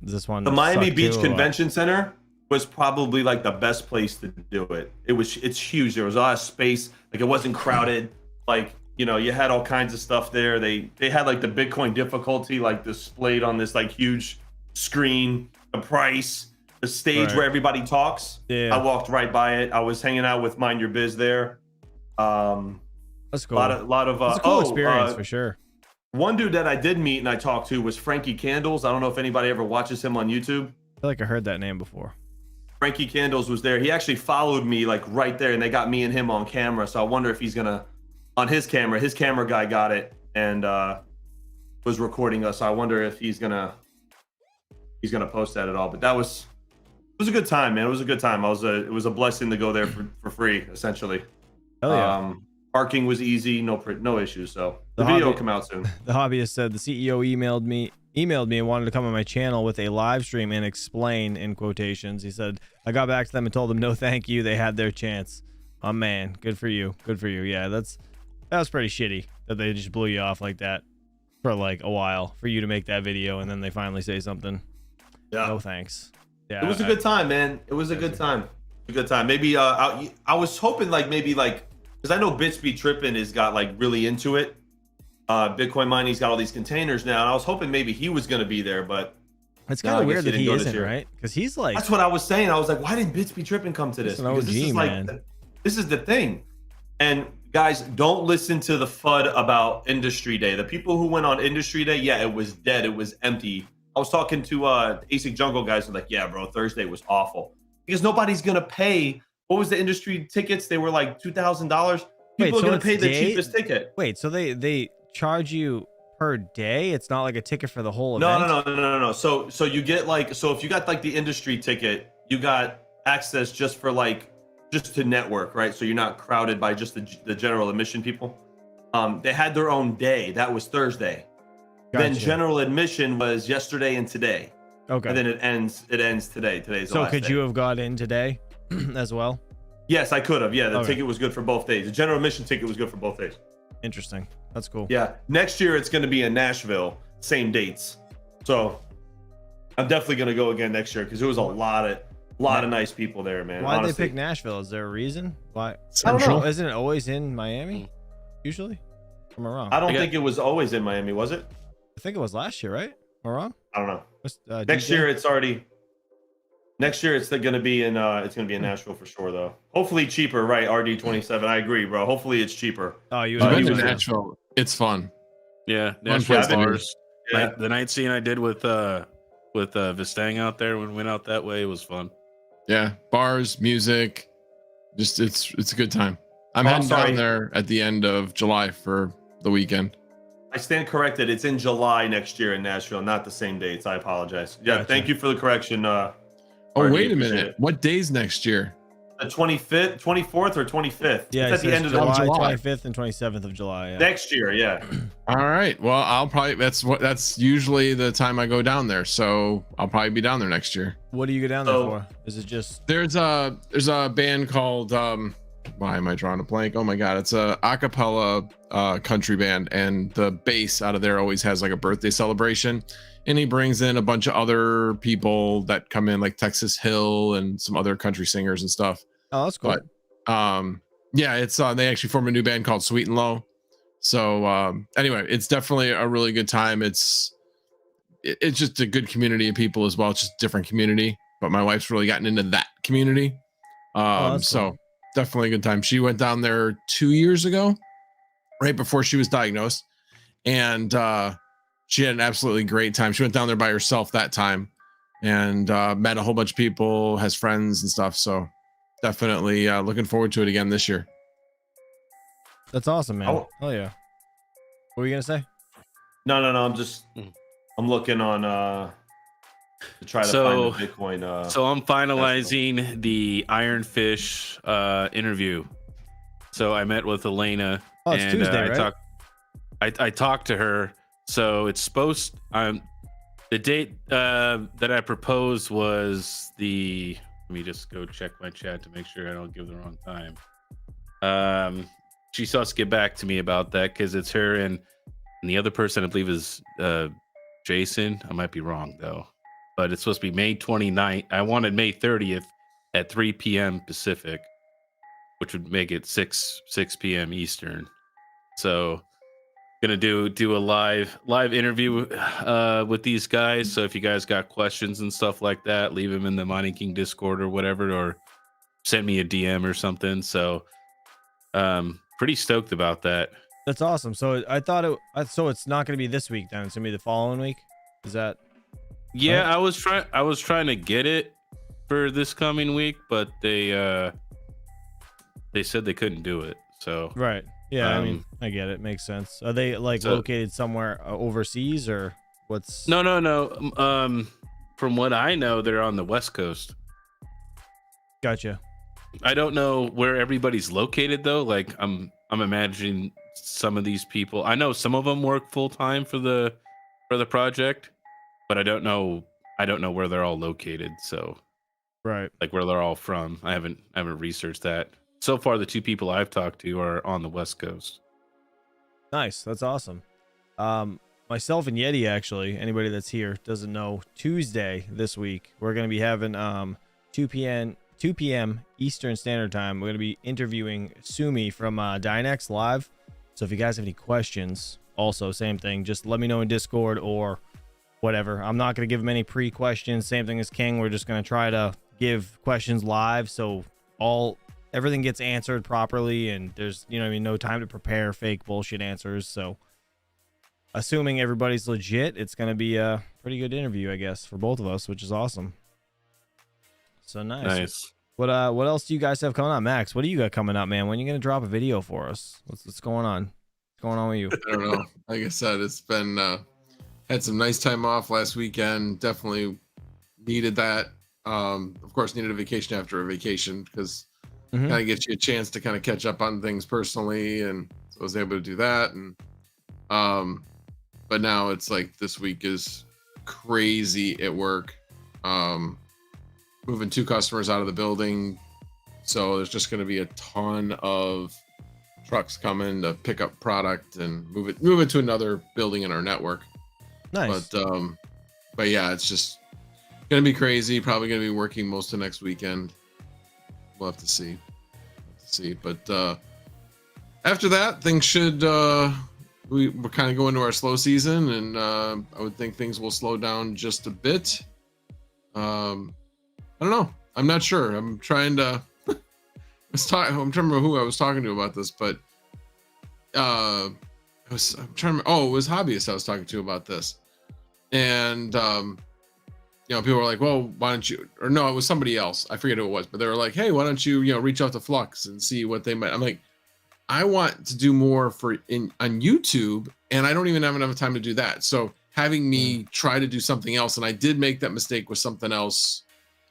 Is this one? The Miami Beach Convention Center was probably like the best place to do it. It's huge. There was a lot of space. Like, it wasn't crowded. Like, you had all kinds of stuff there. They had like the Bitcoin difficulty like displayed on this like huge screen, the price, the stage where everybody talks. Yeah. I walked right by it. I was hanging out with Mind Your Biz there. That's cool. A lot of it's a cool experience for sure. One dude that I did meet and I talked to was Frankie Candles. I don't know if anybody ever watches him on YouTube. I feel like I heard that name before. Frankie Candles was there. He actually followed me like right there, and they got me and him on camera. So I wonder if he's gonna, on his camera guy got it and was recording us. So I wonder if he's gonna post that at all. But it was a good time, man. It was a good time. It was a blessing to go there for free, essentially. Oh yeah. Parking was easy, no issues. So the video will come out soon. The Hobbyist said the CEO emailed me and wanted to come on my channel with a live stream and explain, in quotations. He said, I got back to them and told them no thank you. They had their chance. Oh man, good for you. Good for you. Yeah, that was pretty shitty that they just blew you off like that for like a while for you to make that video and then they finally say something. Yeah. No thanks. Yeah. It was a good time, man. It was a good time. A good time. Maybe I was hoping because I know Bitsby Trippin has got like really into it. Bitcoin mining's got all these containers now, and I was hoping maybe he was going to be there, but it's kind of weird that he isn't, right? Because he's like, that's what I was saying. I was like, why didn't Bitsby Trippin come to this? Because this is man. Like, this is the thing. And guys, don't listen to the FUD about Industry Day. The people who went on Industry Day, yeah, it was dead. It was empty. I was talking to ASIC Jungle guys who were like, yeah, bro, Thursday was awful because nobody's going to pay. What was the industry tickets? They were like $2,000. People are going to pay the cheapest ticket. Wait, so they charge you per day? It's not like a ticket for the whole event? No. So you get if you got like the industry ticket, you got access just to network, right? So you're not crowded by just the general admission people. They had their own day. That was Thursday. Gotcha. Then general admission was yesterday and today. Okay. And then it ends today. Today's the last day. So could you have got in today as well? Yes, I could have. Yeah, the ticket was good for both days. The general admission ticket was good for both days. Interesting. That's cool. Yeah. Next year it's going to be in Nashville, same dates. So I'm definitely going to go again next year because there was a lot of nice people there, man. Why did they pick Nashville? Is there a reason? Why? Central. I don't know. Isn't it always in Miami? Usually? Am I wrong? I don't think it was always in Miami, was it? I think it was last year, right? Am I wrong? I don't know. Next year it's going to be in Nashville for sure though. Hopefully cheaper, right? RD27. I agree, bro. Hopefully it's cheaper. Oh, you went to Nashville. It's fun. Yeah, Nashville bars. Yeah. The night scene I did with Vistang out there when we went out that way, it was fun. Yeah, bars, music, just it's a good time. I'm heading down there at the end of July for the weekend. I stand corrected. It's in July next year in Nashville, not the same dates. I apologize. Yeah, Thank you for the correction. Oh, wait a minute. What days next year? The 25th, 24th, or 25th. Yeah, It's at it the end says of the July July. 25th and 27th of July. Yeah. next year. Yeah. All right. Well, I'll probably that's usually the time I go down there, so I'll probably be down there next year. What do you go down there So- for? Is it just There's a band called why am I drawing a blank? Oh my god, it's a acapella country band, and the bass out of there always has like a birthday celebration, and he brings in a bunch of other people that come in, like Texas Hill and some other country singers and stuff. Oh, that's cool. But yeah, it's they actually formed a new band called Sweet and Low. So anyway, it's definitely a really good time. It's just a good community of people as well. It's just a different community, but my wife's really gotten into that community. That's So cool. definitely a good time. She went down there 2 years ago, right before she was diagnosed, and she had an absolutely great time. She went down there by herself that time, and met a whole bunch of people, has friends and stuff. So definitely looking forward to it again this year. That's awesome, man. Oh. Oh yeah. What were you gonna say? No. I'm looking on to try to So- find the Bitcoin. So I'm finalizing the Ironfish interview. So I met with Elena. Oh, it's Tuesday, right? I talked to her. So it's supposed. The date that I proposed was the. Let me just go check my chat to make sure I don't give the wrong time. She's supposed to get back to me about that because it's her and the other person I believe is Jason. I might be wrong though, but it's supposed to be May 29th. I wanted May 30th at 3 p.m. Pacific, which would make it 6 p.m. Eastern. So gonna do a live interview with these guys. So if you guys got questions and stuff like that, leave them in the Mining King Discord or whatever, or send me a DM or something. So pretty stoked about that. That's awesome. So I thought so it's not gonna be this week then. It's gonna be the following week. Is that Yeah, Right. I was trying to get it for this coming week, but they said they couldn't do it. So right? Yeah, I mean, I get it. Makes sense. Are they like So- located somewhere overseas or what's? no. From what I know, they're on the West Coast. Gotcha. I don't know where everybody's located though. Like I'm imagining some of these people. I know some of them work full time for the project, but I don't know where they're all located. So Right. like where they're all from. I haven't researched that. So far, the two people I've talked to are on the West Coast. Nice. That's awesome. Myself and Yeti, actually, anybody that's here doesn't know, Tuesday this week, we're going to be having 2 p.m. Eastern Standard Time. We're going to be interviewing Sumi from Dynex Live. So if you guys have any questions, also same thing, just let me know in Discord or whatever. I'm not going to give them any pre-questions. Same thing as King. We're just going to try to give questions live, so everything gets answered properly, and there's, you know what I mean, no time to prepare fake bullshit answers. So assuming everybody's legit, it's going to be a pretty good interview, I guess, for both of us, which is awesome. So nice. What else do you guys have coming on? Max, what do you got coming up, man? When are you going to drop a video for us? What's going on? What's going on with you? I don't know. Like I said, it's been had some nice time off last weekend. Definitely needed that. Of course, needed a vacation after a vacation because Mhm. kind of gets you a chance to kind of catch up on things personally, and so I was able to do that. And but now it's like this week is crazy at work. Moving 2 customers out of the building, so there's just going to be a ton of trucks coming to pick up product and move it to another building in our network. Nice. But yeah, it's just gonna be crazy. Probably gonna be working most of next weekend. We'll have to see. But after that, things should we're kind of going to our slow season, and I would think things will slow down just a bit. I don't know. I'm not sure. I'm trying to. I'm trying to remember who I was talking to about this, but I'm trying to remember. Oh, it was hobbyists I was talking to about this, and people were like, "Well, why don't you?" Or no, it was somebody else. I forget who it was, but they were like, "Hey, why don't you, reach out to Flux and see what they might?" I'm like, I want to do more on YouTube, and I don't even have enough time to do that. So having me try to do something else, and I did make that mistake with something else.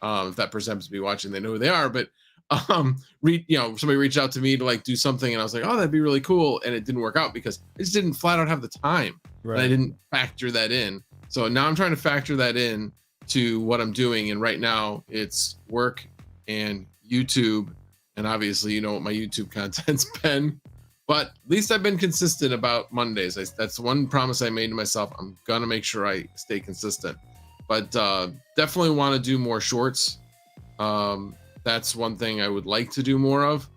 If that person happens to be watching, they know who they are. But somebody reached out to me to like do something, and I was like, oh, that'd be really cool, and it didn't work out because I just didn't flat out have the time. Right. And I didn't factor that in. So now I'm trying to factor that in to what I'm doing, and right now it's work and YouTube, and obviously you know what my YouTube content's been. But at least I've been consistent about Mondays. That's one promise I made to myself. I'm gonna make sure I stay consistent. But definitely want to do more shorts. That's one thing I would like to do more of.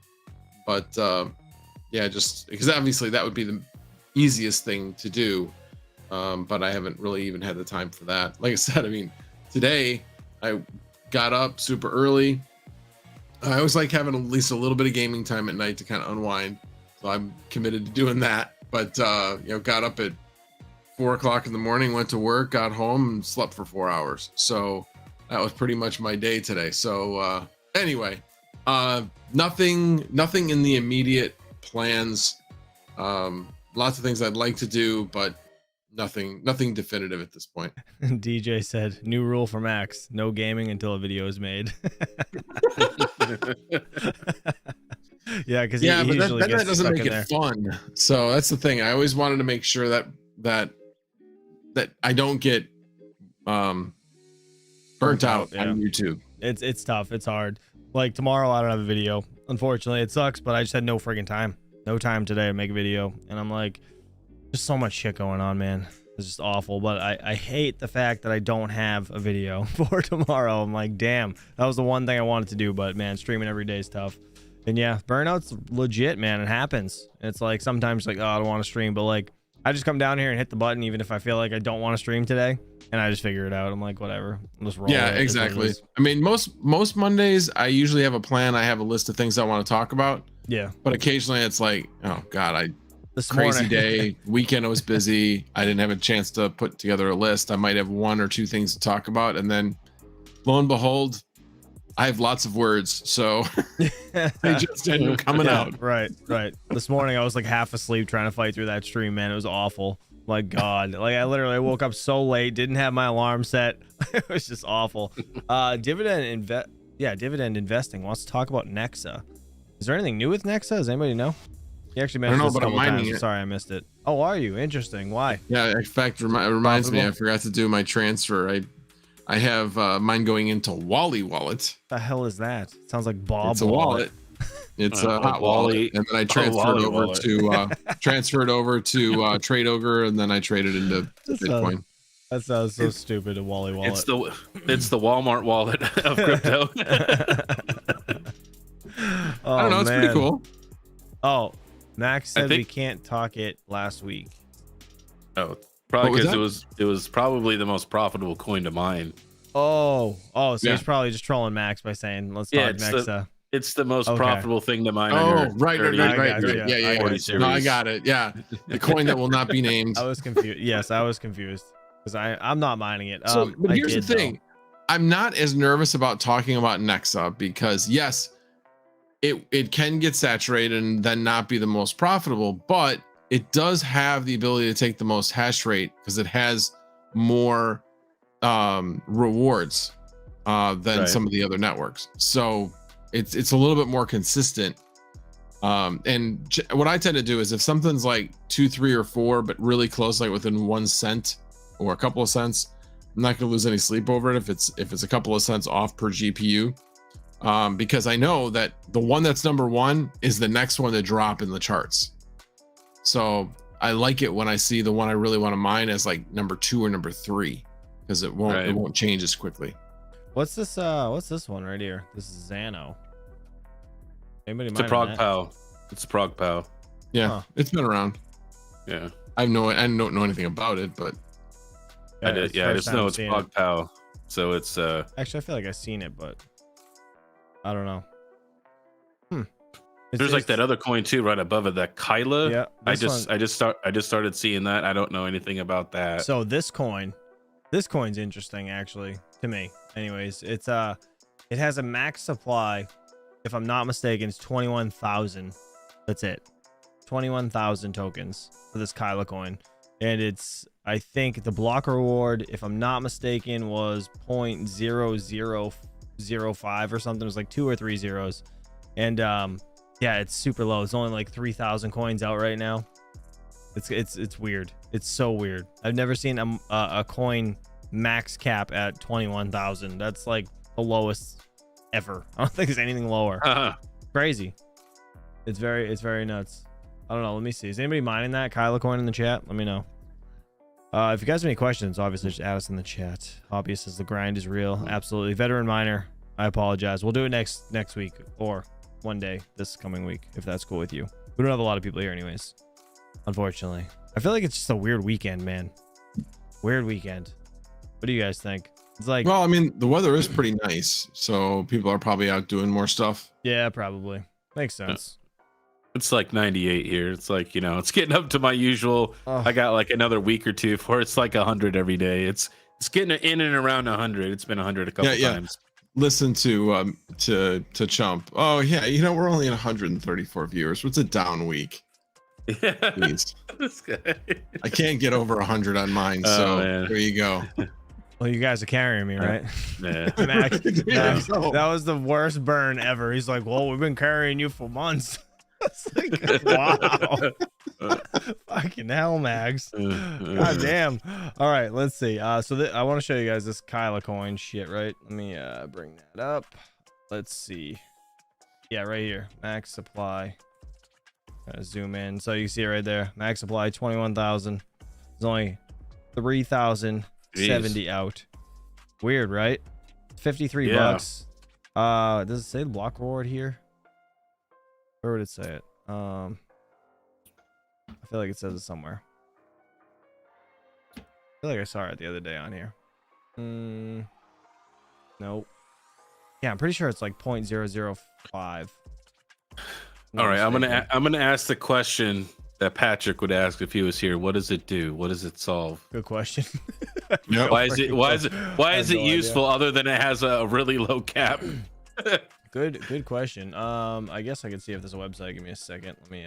But yeah, just because obviously that would be the easiest thing to do. But I haven't really even had the time for that. Like I said, I mean, today I got up super early. I always like having at least a little bit of gaming time at night to kind of unwind. So I'm committed to doing that. But got up at 4 o'clock in the morning, went to work, got home, and slept for 4 hours. So that was pretty much my day today. So anyway, nothing in the immediate plans. Lots of things I'd like to do, but nothing definitive at this point. DJ said, new rule for Max: no gaming until a video is made. Yeah, because but usually that gets doesn't stuck make in it there. fun. So that's the thing. I always wanted to make sure that I don't get burnt out yeah. on YouTube. It's tough. It's hard. Like tomorrow, I don't have a video. Unfortunately, it sucks, but I just had no friggin' time. No time today to make a video, and I'm like, just so much shit going on, man. It's just awful. But I hate the fact that I don't have a video for tomorrow. I'm like, damn, that was the one thing I wanted to do, but man, streaming every day is tough. And yeah, burnout's legit, man. It happens. It's like sometimes like, oh, I don't want to stream, but like I just come down here and hit the button even if I feel like I don't want to stream today, and I just figure it out. I'm like, whatever. I'll just roll Yeah, with it. exactly. I mean, most Mondays I usually have a plan. I have a list of things I want to talk about. Yeah. But occasionally it's like, oh God, This crazy morning. day. Weekend I was busy. I didn't have a chance to put together a list. I might have one or two things to talk about, and then lo and behold, I have lots of words, so they just end up coming out. Right. This morning I was like half asleep trying to fight through that stream, man. It was awful. My God. Like I literally woke up so late, didn't have my alarm set. It was just awful. Dividend investing wants to talk about Nexa. Is there anything new with Nexa? Does anybody know? He actually mentioned this a couple times. Sorry, I missed it. Oh, are you? Interesting. Why? Yeah, in fact, it reminds me, I forgot to do my transfer. I have mine going into Wally Wallet. The hell is that? Sounds like Bob. It's a wallet. It's a hot wallet, and then I transferred over to Trade Ogre, and then I traded into Bitcoin. That sounds so stupid. A Wally wallet. It's the Walmart wallet of crypto. Oh, I don't know. It's pretty cool. Oh, Max said we can't talk it last week. Oh, probably because it was probably the most profitable coin to mine. So he's probably just trolling Max by saying, "Let's talk Nexa." It's the most profitable thing to mine. Oh, right. Yeah. No, I got it. Yeah, the coin that will not be named. I was confused. Yes, I was confused because I'm not mining it. But here's the thing: I'm not as nervous about talking about Nexa because yes, it can get saturated and then not be the most profitable, but it does have the ability to take the most hash rate because it has more rewards than some of the other networks. So it's a little bit more consistent. And what I tend to do is if something's like 2, 3, or 4, but really close, like within 1 cent or a couple of cents, I'm not going to lose any sleep over it if it's a couple of cents off per GPU. Because I know that the one that's number 1 is the next one to drop in the charts. So I like it when I see the one I really want to mine as like number 2 or number 3, because it won't change as quickly. What's this one right here? This is Xano. Anybody It's a Prog Pow. It's a Prog Pow. Yeah, It's been around. Yeah. I don't know anything about it, but I just know it's Prog Pow. So it's actually I feel like I've seen it, but I don't know. There's like that other coin too right above it, that Kyla. Yeah. I just started seeing that. I don't know anything about that. So this coin's interesting actually to me. Anyways, it has a max supply. If I'm not mistaken, it's 21,000. That's it. 21,000 tokens for this Kyla coin. And I think the block reward, if I'm not mistaken, was 0.005 0.05 or something. It was like 2 or 3 zeros. And yeah, it's super low. It's only like 3,000 coins out right now. It's weird. It's so weird. I've never seen a coin max cap at 21,000. That's like the lowest ever. I don't think there's anything lower. Crazy. It's very nuts. I don't know. Let me see. Is anybody mining that? Kyla coin in the chat? Let me know. If you guys have any questions, obviously just add us in the chat. Obvious says the grind is real. Absolutely. Veteran miner, I apologize. We'll do it next week or one day this coming week, if that's cool with you. We don't have a lot of people here anyways, unfortunately. I feel like it's just a weird weekend, man. Weird weekend. What do you guys think? It's like, well, I mean, the weather is pretty nice, so people are probably out doing more stuff. yeah, probably. Makes sense. It's like 98 here. It's like, you know, it's getting up to my usual. I got like another week or two before it's like 100 every day. It's getting in and around 100. It's been 100 a couple times. Listen to Chump. Oh yeah, you know, we're only at 134 viewers. What's a down week? Yeah. Please. This guy. I can't get over 100 on mine, so there you go. Well, you guys are carrying me, right? Yeah. Max, that was the worst burn ever. He's like, well, we've been carrying you for months. It's like, wow. Fucking hell, Max. God damn. All right, let's see. So I want to show you guys this Kyla coin shit, right? Let me bring that up. Let's see. Yeah, right here. Max supply. Zoom in. So you can see it right there. Max supply 21,000. There's only 3,070 out. Weird, right? 53 bucks. Does it say the block reward here? Where would it say it? I feel like it says it somewhere. I feel like I saw it the other day on here. Nope. Yeah, I'm pretty sure it's like 0.005. All right, I'm gonna ask the question that Patrick would ask if he was here. What does it do? What does it solve? Good question. Yep. Why is it useful other than it has a really low cap? Good question. I guess I can see if there's a website. Give me a second. Let me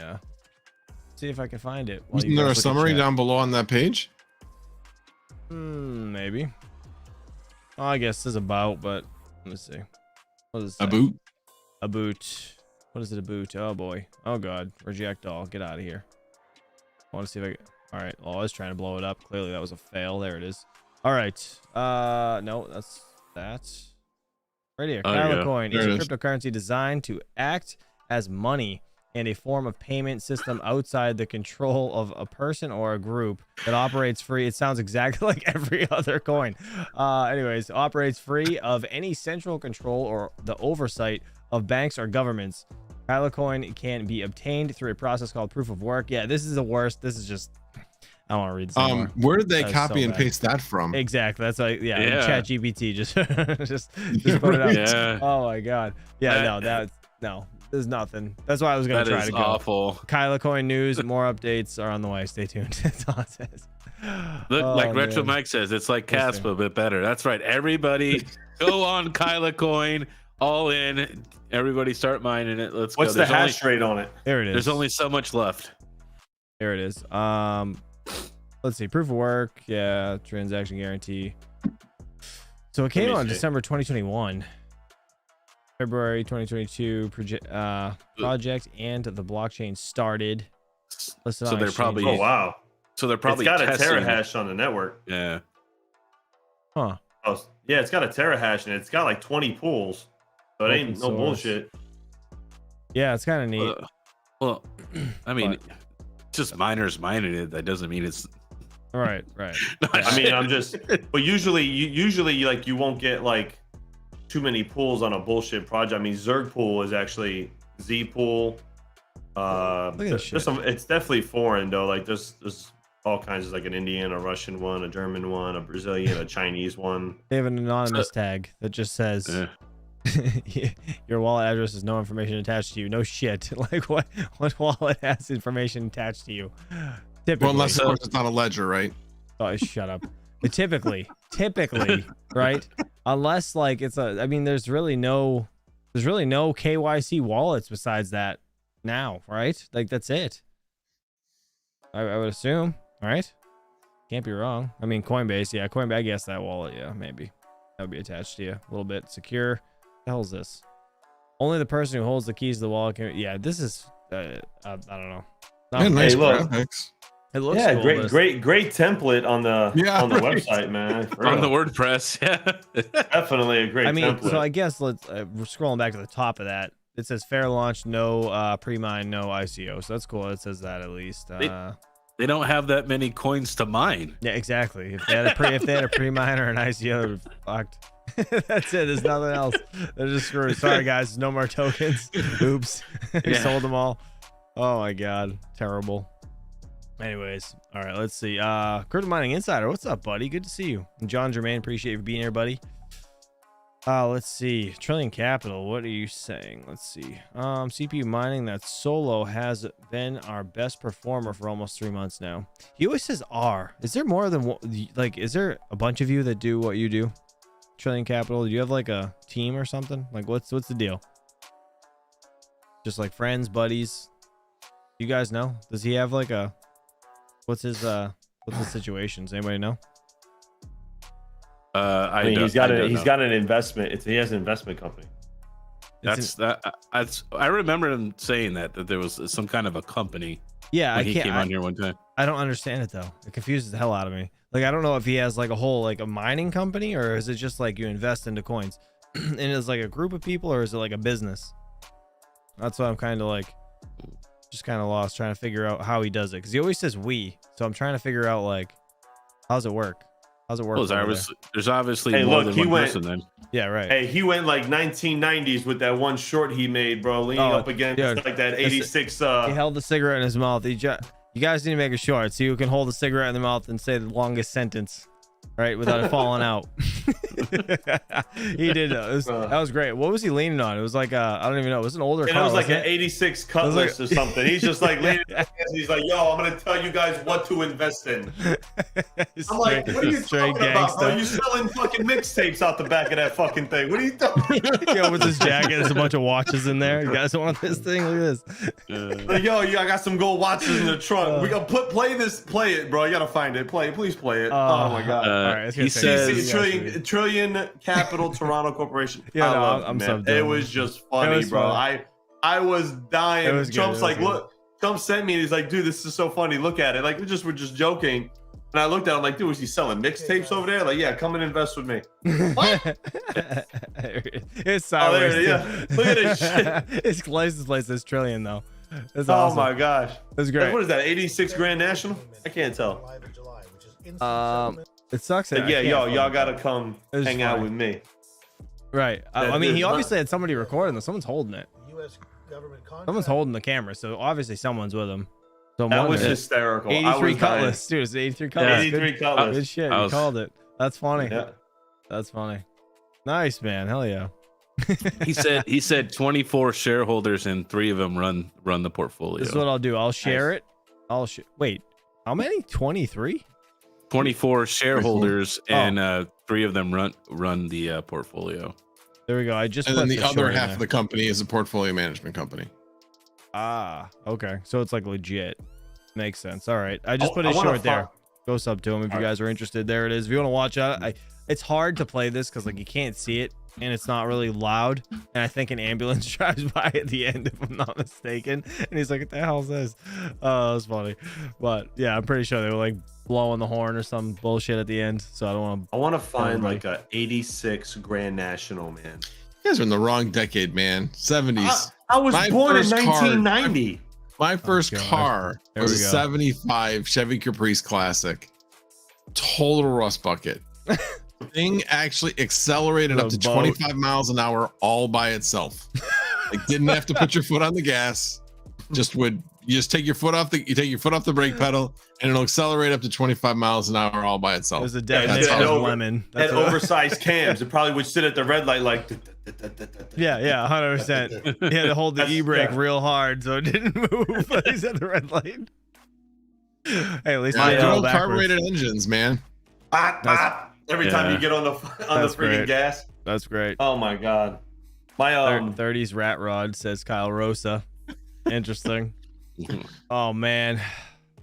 see if I can find it. Isn't there a summary down below on that page? Maybe. Oh, I guess there's about, but let me see. What is it? A boot. What is it? A boot? Oh boy. Oh god. Reject all. Get out of here. I want to see if I can. All right. Oh, I was trying to blow it up. Clearly that was a fail. There it is. All right. No, that's that. Right here. Kyla coin is a cryptocurrency designed to act as money and a form of payment system outside the control of a person or a group that operates free. It sounds exactly like every other coin. Anyways, operates free of any central control or the oversight of banks or governments. Kyla coin can be obtained through a process called proof of work. Yeah, this is the worst. This is just, I don't want to read this anymore. Where did they copy and paste that from? Exactly. That's like, yeah. Chat GPT just put it up. Yeah. Oh my god. Yeah, no, there's nothing. That's why I was gonna try to go. Awful. Kyla coin news, more updates are on the way. Stay tuned. That's all it says. Look, like Retro Mike says, it's like Caspa, but better. That's right. Everybody go on Kyla coin, all in. Everybody start mining it. Let's go. What's the hash rate on it? There it is. There's only so much left. There it is. Let's see. Proof of work. Yeah. Transaction guarantee. So it came out in December 2021. February 2022 project and the blockchain started. So they're probably So they're probably it's got a terahash on the network. Yeah. Huh. Oh, yeah, it's got a terahash and it's got like 20 pools. So it ain't no bullshit. Yeah, it's kind of neat. Well, I mean, just miners mining it. That doesn't mean it's right. I mean, I'm just. But usually, like you won't get like too many pools on a bullshit project. I mean, Zerg pool is actually Z pool. It's definitely foreign though. Like there's all kinds of like an Indian, a Russian one, a German one, a Brazilian, a Chinese one. They have an anonymous tag that just says your wallet address has no information attached to you. No shit. Like what wallet has information attached to you? Typically. Well, unless of course it's not a ledger, right? Oh, shut up. But typically, right? Unless like it's a, I mean, there's really no KYC wallets besides that now, right? Like that's it. I would assume, right? Can't be wrong. I mean, Coinbase, yeah, Coinbase. I guess that wallet, yeah, maybe that would be attached to you a little bit secure. the hell is this? Only the person who holds the keys to the wallet can. Yeah, this is. I don't know. Yeah, nice look. graphics. It looks Yeah, cool, great template on the right. website, man. For On the real. WordPress. Yeah. Definitely a great template. So I guess let's. We're scrolling back to the top of that. It says fair launch, no pre-mine, no ICO. So that's cool. It says that at least. They don't have that many coins to mine. Yeah, exactly. If they had a pre-mine or an ICO, they're fucked. That's it. There's nothing else. They're just screwed. Sorry, guys. No more tokens. Oops. We sold them all. Oh my god. Terrible. Anyways, all right. Let's see. Crypto Mining Insider. What's up, buddy? Good to see you. And John Germain, appreciate you for being here, buddy. Let's see. Trillion Capital. What are you saying? Let's see. CPU mining. That Solo has been our best performer for almost 3 months now. He always says R. Is there more than one? Like, is there a bunch of you that do what you do? Trillion Capital. Do you have like a team or something? Like, what's the deal? Just like friends, buddies. You guys know? Does he have like a? What's his situation? Does anybody know? I mean, he's got an investment. He has an investment company. I remember him saying that there was some kind of a company. Yeah, when he came on here one time. I don't understand it though. It confuses the hell out of me. Like, I don't know if he has like a whole like a mining company, or is it just like you invest into coins and it's like a group of people, or is it like a business? That's what I'm kind of like, just kind of lost trying to figure out how he does it, because he always says we. So I'm trying to figure out like, how's it work? How's it work? Well, there's obviously more than one person then. Yeah, right. Hey, he went like 1990s with that one short he made, bro, leaning up against like that 86. He held the cigarette in his mouth. You guys need to make a short so you can hold the cigarette in the mouth and say the longest sentence, right, without it falling out. He did. That was great. What was he leaning on? It was like I don't even know. It was an older car. It was like an 86 Cutlass or something. He's just like leaning. He's like, "Yo, I'm gonna tell you guys what to invest in." I'm like, "What are you talking about, bro? You selling fucking mixtapes out the back of that fucking thing? What are you doing?" Yo, with this jacket, there's a bunch of watches in there. You guys want this thing? Look at this. Like, yo, I got some gold watches in the trunk. We gotta play it, bro. You gotta find it. Please play it. Oh my god. All right, he says Trillion Capital Toronto Corporation. Yeah, I love it, man. It was just funny, bro. I was dying. It was Trump's like, good. look, Trump sent me and he's like, dude, this is so funny. Look at it. Like, we're just joking. And I looked at him like, dude, was he selling mixtapes over there? Like, yeah, come and invest with me. What? It's sideways. Yeah. Look at this shit. His license plate says Trillion though. That's Oh awesome. my gosh. That's great. What is that? 86 Grand National? I can't tell. It sucks. That Yeah, I can't y'all find gotta it. come It's hang out fine. with me. Right. I mean, he obviously had somebody recording this. Someone's holding it. Someone's holding the camera, so obviously someone's with him. So That was hysterical. 83 Cutlass, dude. It's 83 Cutlass. 83 Cutlass. Good shit. You called it. That's funny. Yeah. That's funny. Nice, man. Hell yeah. he said 24 shareholders and 3 of them run the portfolio. This is what I'll do. I'll share it. Wait. How many? 23? 24 shareholders and 3 of them run the portfolio. There we go. I just And put then the the other short in half there. of the company is a portfolio management company. Ah, okay. So it's like legit. Makes sense. All right. I just put I his wanna short there. Go sub to him if you guys are interested. There it is. If you want to watch it, it's hard to play this because like you can't see it and it's not really loud. And I think an ambulance drives by at the end, if I'm not mistaken. And he's like, "What the hell is this?" Oh, that's funny. But yeah, I'm pretty sure they were like blowing the horn or some bullshit at the end. So I want to find like a 86 Grand National, man. You guys are in the wrong decade, man. 70s. I was born in first car- 1990. My first God. car There was we a go. 75 Chevy Caprice Classic. Total rust bucket. Thing actually accelerated The up to boat. 25 miles an hour all by itself. Like, didn't have to put your foot on the gas. You just take your foot off the brake pedal and it'll accelerate up to 25 miles an hour all by It itself. was a Yeah, definition it of over- lemon. Had That's what- oversized cams. It probably would sit at the red light like. Yeah, 100%. He had to hold the That's- e-brake yeah. real hard so it didn't move. But he's at the red light. Hey, at least Yeah, I good know old backwards. carbureted engines, man. Every time yeah. you get on the That's freaking great. gas. That's great. Oh my god. My 30s rat rod, says Kyle Rosa. Interesting. Oh man.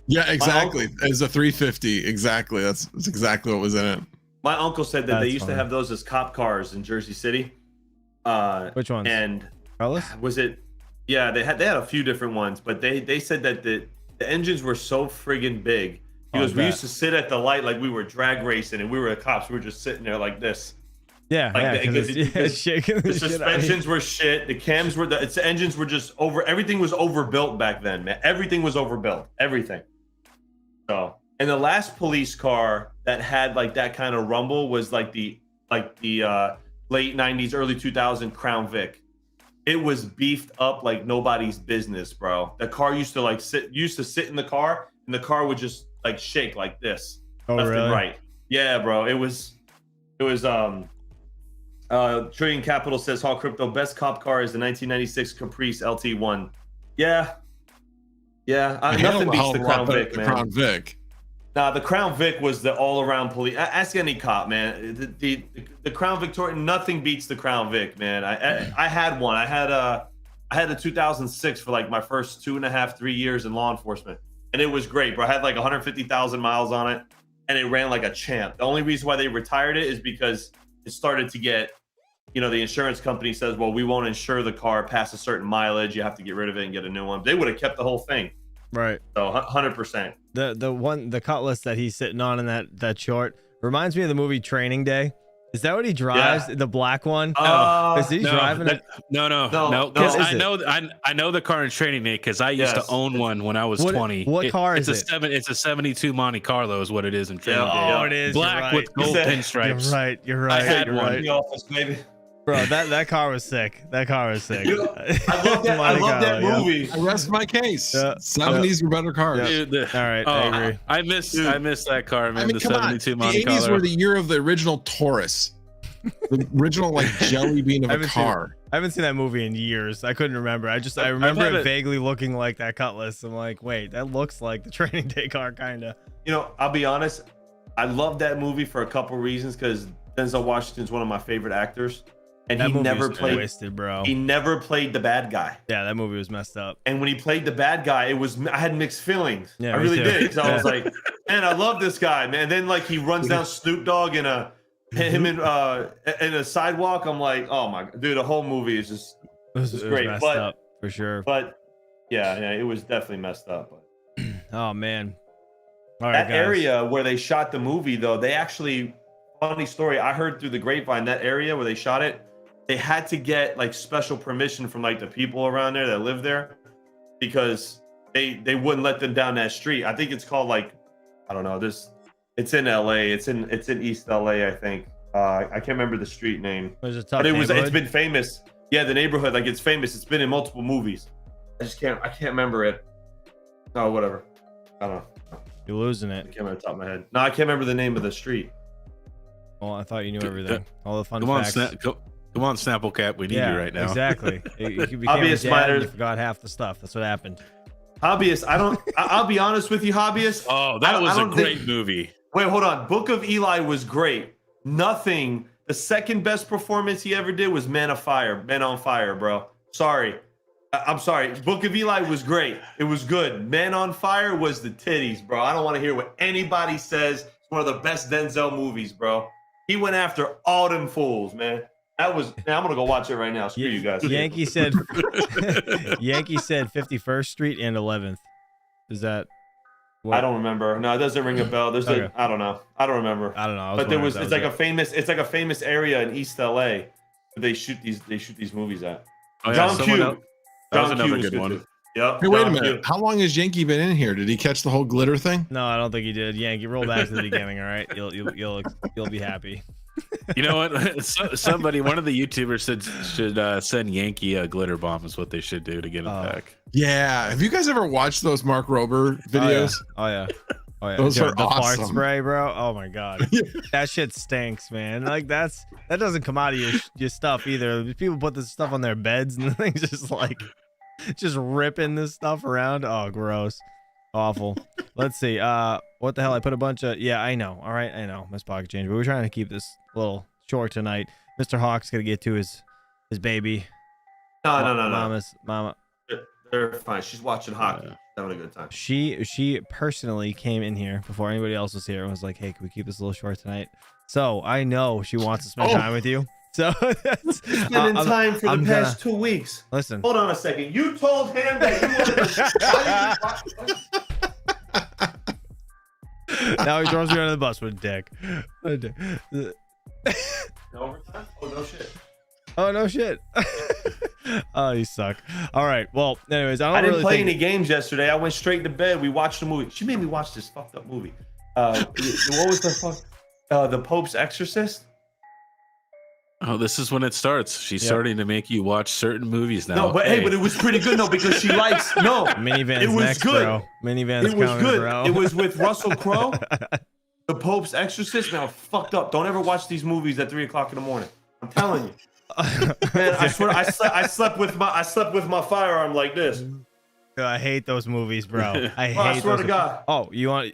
Yeah, exactly. It's a 350. Exactly. That's exactly what was in it. My uncle said that they That's used funny. to have those as cop cars in Jersey City. Which ones? And Carlos? was it? Yeah, they had a few different ones, but they said that the engines were so friggin' big. Because we used to sit at the light like we were drag racing, and we were the cops. We were just sitting there like this. Yeah, like yeah, it's shaking the suspensions were shit. The cams were the engines were just everything was overbuilt back then, man. Everything was overbuilt. Everything. So, and the last police car that had like that kind of rumble was like the late 90s, early 2000 Crown Vic. It was beefed up like nobody's business, bro. The car used to sit in the car, and the car would just like shake like this, left and right. Yeah, bro. It was Trillion Capital says Hall Crypto best cop car is the 1996 Caprice LT1. Yeah. Nothing beats the Crown Vic, man. Crown Vic. Nah, the Crown Vic was the all-around police. Ask any cop, man. The Crown Victoria, nothing beats the Crown Vic, man. I had one. I had a 2006 for like my first 2.5-3 years in law enforcement, and it was great, bro. I had like 150,000 miles on it, and it ran like a champ. The only reason why they retired it is because it started to get, the insurance company says, well, we won't insure the car past a certain mileage. You have to get rid of it and get a new one. They would have kept the whole thing. Right. So 100%. The Cutlass that he's sitting on in that short reminds me of the movie Training Day. Is that what he drives? Yeah. The black one? Is he driving it? No. Because I know the car in Training Day because I used to own one when I was 20. What car is it? It's a 72 Monte Carlo is what it is in Training Day. Oh, it is. Black with gold pinstripes. You're right. I had one. In the office, baby. Bro, that car was sick. I love that movie. I rest my case. Yeah. 70s were better cars. Dude, all right, I agree. I miss that car, man. I mean, the come 72 on. Monte The 80s Carlo. were the year of the original Taurus. The original like jelly bean of a car. I haven't seen that movie in years. I couldn't remember. I remember it vaguely looking like that Cutlass. I'm like, wait, that looks like the Training Day car, kind of. I'll be honest. I love that movie for a couple reasons because Denzel Washington's one of my favorite actors. And he never played wasted, bro. He never played the bad guy. Yeah, that movie was messed up. And when he played the bad guy, I had mixed feelings. Yeah, I really did. So I was like, man, I love this guy, man. And then like he runs down Snoop Dogg in a sidewalk. I'm like, oh my dude, the whole movie is just it was great. Messed up, for sure. But yeah, it was definitely messed up. But. Oh man. All right, that guys. area where they shot the movie, though, they actually, funny story, I heard through the grapevine, that area where they shot it, they had to get like special permission from like the people around there that live there because they wouldn't let them down that street. I think it's called like, I don't know, it's in LA. It's in East LA, I think. I can't remember the street name. But it's been famous. Yeah, the neighborhood, like it's famous. It's been in multiple movies. I can't remember it. No, whatever. I don't know. You're losing it. I can't remember the top of my head. No, I can't remember the name of the street. Well, I thought you knew everything. All the fun facts. Come on, Snapple Cap. We need you right now. Exactly. You became Hobbyist miners. You forgot half the stuff. That's what happened. Hobbyist, I'll be honest with you, Hobbyist. Oh, that was a great movie. Wait, hold on. Book of Eli was great. The second best performance he ever did was Men on Fire, bro. Sorry. I'm sorry. Book of Eli was great. It was good. Men on Fire was the titties, bro. I don't want to hear what anybody says. It's one of the best Denzel movies, bro. He went after all them fools, man. I'm gonna go watch it right now. Screw you guys. Yankee said 51st Street and 11th. Is that what? I don't remember. No, it doesn't ring a bell. There's I don't know. I don't remember. I don't know. But it's like a famous area in East LA that they shoot these movies at. Oh, yeah, John Q. That was another good one. Yep. Hey, wait a minute. How long has Yankee been in here? Did he catch the whole glitter thing? No, I don't think he did. Yankee, roll back to the beginning. All right, you'll be happy. You know what? One of the YouTubers should send Yankee a glitter bomb is what they should do to get him back. Yeah. Have you guys ever watched those Mark Rober videos? Oh yeah. Those are the awesome. fart spray, bro. Oh my god, that shit stinks, man. Like that doesn't come out of your stuff either. People put this stuff on their beds and the thing's just ripping this stuff around. Oh, gross. Awful. Let's see. What the hell? I put a bunch of. Yeah, I know. All right, I know. Miss Pocket Change, but we're trying to keep this a little short tonight. Mr. Hawk's gonna get to his baby. No. Mama. They're fine. She's watching hockey. Having a good time. She personally came in here before anybody else was here and was like, "Hey, can we keep this a little short tonight?" So I know she wants to spend time with you. So that's, Spending time for the I'm past 2 weeks. listen. Hold on a second. You told him that you wanted to. Now he throws me under the bus with a dick. Overtime? Oh, no shit. Oh no shit. Oh, you suck. All right. Well, anyways, I don't didn't really play think any games yesterday. I went straight to bed. We watched a movie. She made me watch this fucked up movie. What was the fuck? The Pope's Exorcist? Oh, this is when it starts. She's starting to make you watch certain movies now. No, but hey, but it was pretty good though because she likes Minivan's it was next, good. bro. Minivan's It was coming, good. bro. It was with Russell Crowe. The Pope's Exorcist. Man, I'm fucked up. Don't ever watch these movies at 3 o'clock in the morning. I'm telling you. Man, I swear, I slept with my firearm like this. I hate those movies, bro. I Well, I hate swear those. to God. Oh, you want?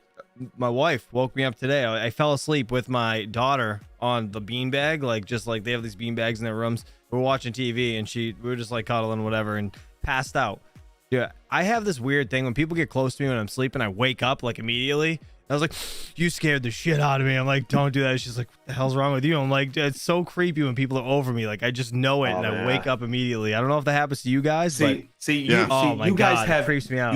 My wife woke me up today. I fell asleep with my daughter on the beanbag, like just like they have these beanbags in their rooms. We're watching TV and we were just like cuddling, whatever, and passed out. Yeah, I have this weird thing when people get close to me when I'm sleeping, I wake up like immediately. I was like, you scared the shit out of me. I'm like, don't do that. She's like, what the hell's wrong with you? I'm like, it's so creepy when people are over me. Like, I just know it and I wake up immediately. I don't know if that happens to you guys. You my guys God, have it creeps me out.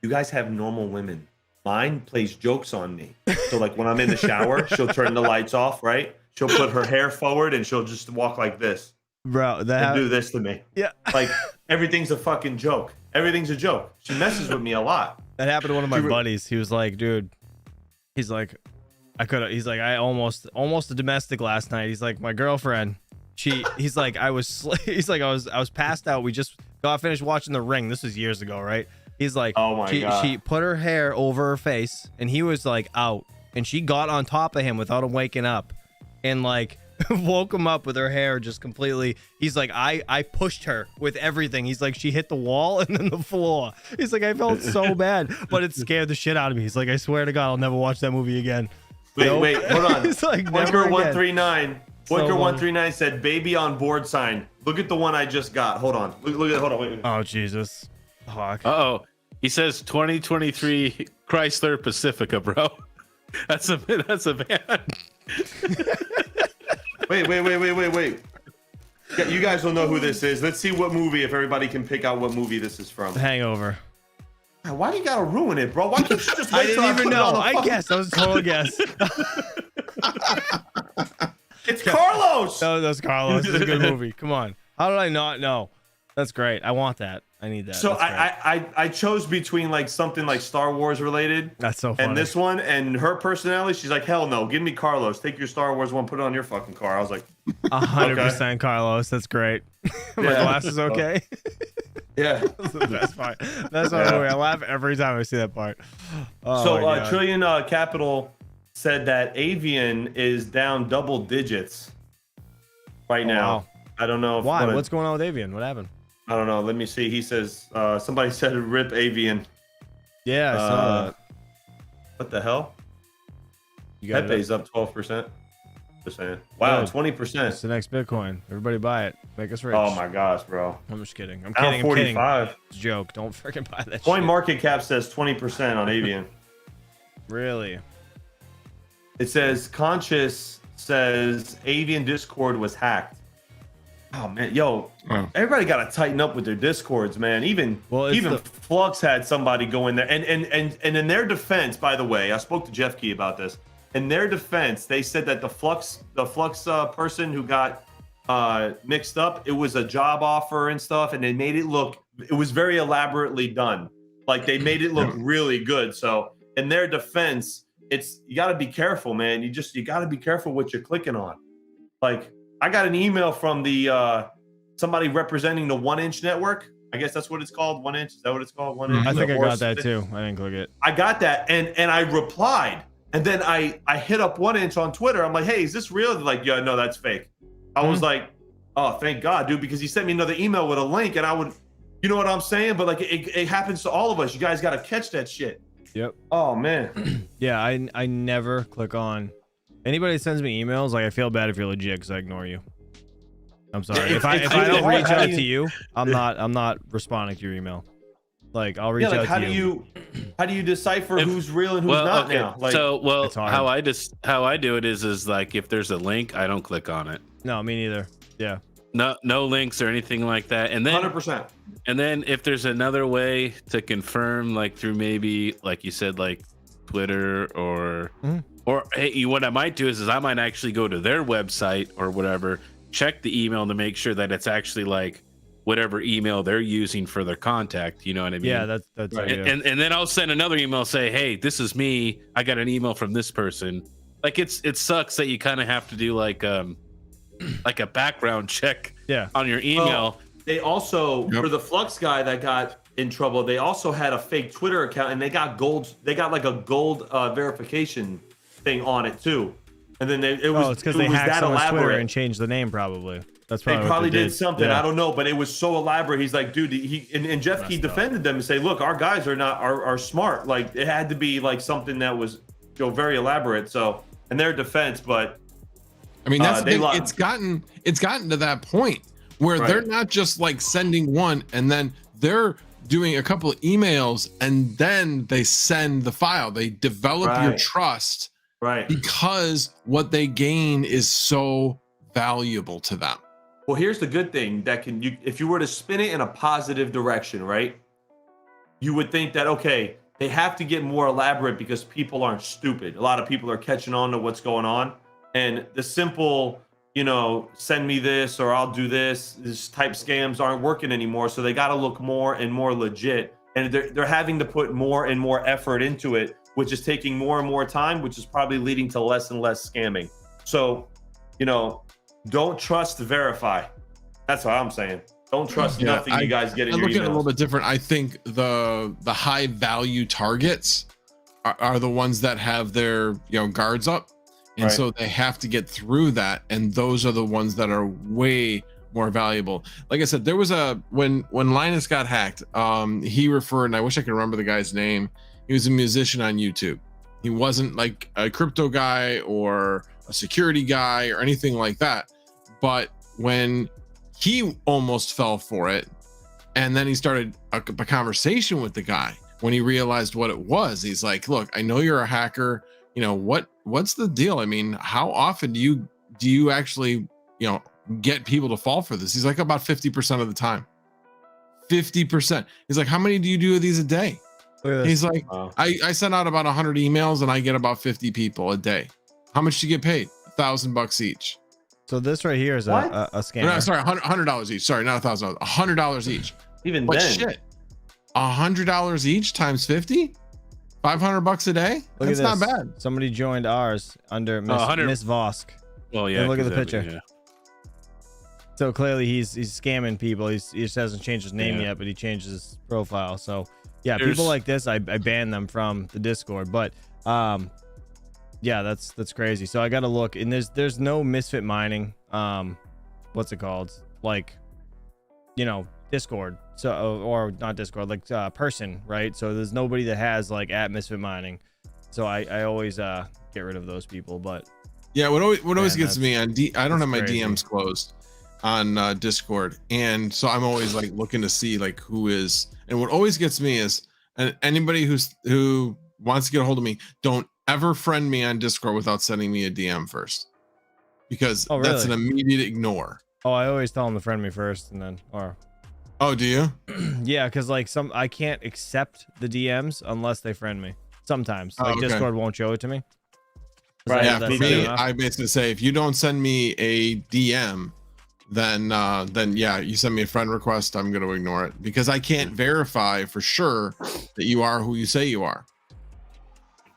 You guys have normal women. Mine plays jokes on me. So like when I'm in the shower, she'll turn the lights off, right? She'll put her hair forward and she'll just walk like this. Bro, And do this to me. Yeah. Like everything's a fucking joke. Everything's a joke. She messes with me a lot. That happened to one of my buddies. He was like, dude, he's like, I almost a domestic last night. He's like, my girlfriend, he's like, I was passed out. We just got finished watching The Ring. This was years ago, right? He's like, oh my God. She put her hair over her face and he was like out and she got on top of him without him waking up and like woke him up with her hair just completely. He's like, I pushed her with everything. He's like, she hit the wall and then the floor. He's like, I felt so bad, but it scared the shit out of me. He's like, I swear to God, I'll never watch that movie again. Wait, hold on. It's like Bunker never 139. again. Bunker 139 said baby on board sign. Look at the one I just got. Hold on. Hold on. Wait. Oh Jesus. Hawk. Uh-oh. He says 2023 Chrysler Pacifica, bro. That's a van. Wait. Yeah, you guys don't know who this is. Let's see what movie, if everybody can pick out what movie this is from. Hangover. Why do you gotta ruin it, bro? Why can't you just wait I didn't even know. I guess. That was a total guess. It's Carlos. No, that's Carlos. It's a good movie. Come on. How did I not know? That's great. I want that. I need that. So I chose between like something like Star Wars related. That's so funny. And this one, and her personality, she's like, hell no, give me Carlos. Take your Star Wars one, put it on your fucking car. I was like, 100% Carlos. That's great. My glasses okay? Yeah. That's fine. That's my movie. I laugh every time I see that part. Oh, so Trillion Capital said that Avian is down double digits right now. Wow. I don't know. Why? What's going on with Avian? What happened? I don't know. Let me see. He says somebody said rip Avian. Yeah, I saw that. What the hell? You got Pepe's up 12%. Just saying. Wow, 20%. It's the next Bitcoin. Everybody buy it. Make us rich. Oh my gosh, bro. I'm just kidding. I'm Down kidding. 45. It's a joke. Don't freaking buy that Coin shit. market cap says 20% on Avian. Really? It says Conscious says Avian Discord was hacked. Oh man, yo, everybody got to tighten up with their Discords, man. Even Flux had somebody go in there, and in their defense, by the way, I spoke to Jeff Key about this. In their defense, they said that the Flux person who got mixed up, it was a job offer and stuff, and they made it look. It was very elaborately done, like they made it look really good. So in their defense, you got to be careful, man. You got to be careful what you're clicking on, like. I got an email from the somebody representing the 1inch network. I guess that's what it's called. 1inch. Is that what it's called? 1inch. I think I got that too. I didn't click it. I got that, and I replied, and then I hit up 1inch on Twitter. I'm like, hey, is this real? They're like, yeah, no, that's fake. I was like, oh, thank God, dude, because he sent me another email with a link, and I would, you know what I'm saying? But like, it happens to all of us. You guys got to catch that shit. Yep. Oh man. Yeah, I never click on. Anybody that sends me emails, like I feel bad if you're legit because I ignore you. I'm sorry. If I don't reach out to you, I'm not responding to your email. Like I'll reach out to you. How do you decipher who's real and who's not now? Like, how I do it is like if there's a link, I don't click on it. No, me neither. Yeah. No links or anything like that. And then 100%. And then if there's another way to confirm, like through maybe, like you said, like Twitter or hey, what I might do is I might actually go to their website or whatever, check the email to make sure that it's actually like whatever email they're using for their contact. You know what I mean? Yeah, that's Right. yeah. And then I'll send another email, say, hey, this is me. I got an email from this person. Like it sucks that you kind of have to do like a background check on your email. Well, they also, for the Flux guy that got in trouble, they also had a fake Twitter account and they got like a gold verification thing on it too. And then it was because they hacked someone's Twitter and changed the name probably. That's probably they probably what they did something. Yeah. I don't know, but it was so elaborate. He's like, dude, and Jeff Key defended them and say, look, our guys are smart. Like it had to be like something that was very elaborate. So in their defense, but I mean that's the thing. It's gotten to that point where they're not just like sending one and then they're doing a couple of emails and then they send the file. They develop your trust, because what they gain is so valuable to them. Well, here's the good thing that if you were to spin it in a positive direction, right? You would think that, okay, they have to get more elaborate because people aren't stupid. A lot of people are catching on to what's going on. And the simple, send me this or I'll do this type scams aren't working anymore. So they got to look more and more legit. And they're having to put more and more effort into it, which is taking more and more time, which is probably leading to less and less scamming. So, don't trust, verify. That's what I'm saying. Don't trust nothing you guys get in your emails. I look at it a little bit different. I think the high value targets are the ones that have their guards up. And so they have to get through that. And those are the ones that are way more valuable. Like I said, there was when Linus got hacked, he referred, and I wish I could remember the guy's name. He was a musician on YouTube. He wasn't like a crypto guy or a security guy or anything like that. But when he almost fell for it, and then he started a conversation with the guy when he realized what it was. He's like, look, I know you're a hacker. What's the deal? I mean, how often do you actually, get people to fall for this? He's like, about 50% of the time. 50%. He's like, how many do you do of these a day? He's like, I send out about 100 emails and I get about 50 people a day. How much do you get paid? $1,000 each. So this right here is a scam. No, sorry, $100 each. Sorry, not $1,000. $100 each. Even but then, shit, $100 each times 50, $500 a day. Look That's at not bad. Somebody joined ours under Miss Vosk. Well, yeah. And look at the picture. Yeah. So clearly he's scamming people. He just hasn't changed his name yet, but he changed his profile. So yeah, people like this, I ban them from the Discord. But yeah, that's crazy. So I got to look, and there's no misfit mining. What's it called? Like, Discord. So or not Discord, like person, right? So there's nobody that has like at misfit mining. So I always get rid of those people. But yeah, what always gets me on I don't have my DMs closed on Discord, and so I'm always like looking to see like who is. And what always gets me is anybody who wants to get a hold of me, don't ever friend me on Discord without sending me a DM first, because that's an immediate ignore. Oh, I always tell them to friend me first, and then Oh, do you? Yeah, because like I can't accept the DMs unless they friend me. Sometimes Discord won't show it to me. Right. Yeah, for me, I basically say if you don't send me a DM, then yeah, you send me a friend request, I'm going to ignore it, because I can't verify for sure that you are who you say you are.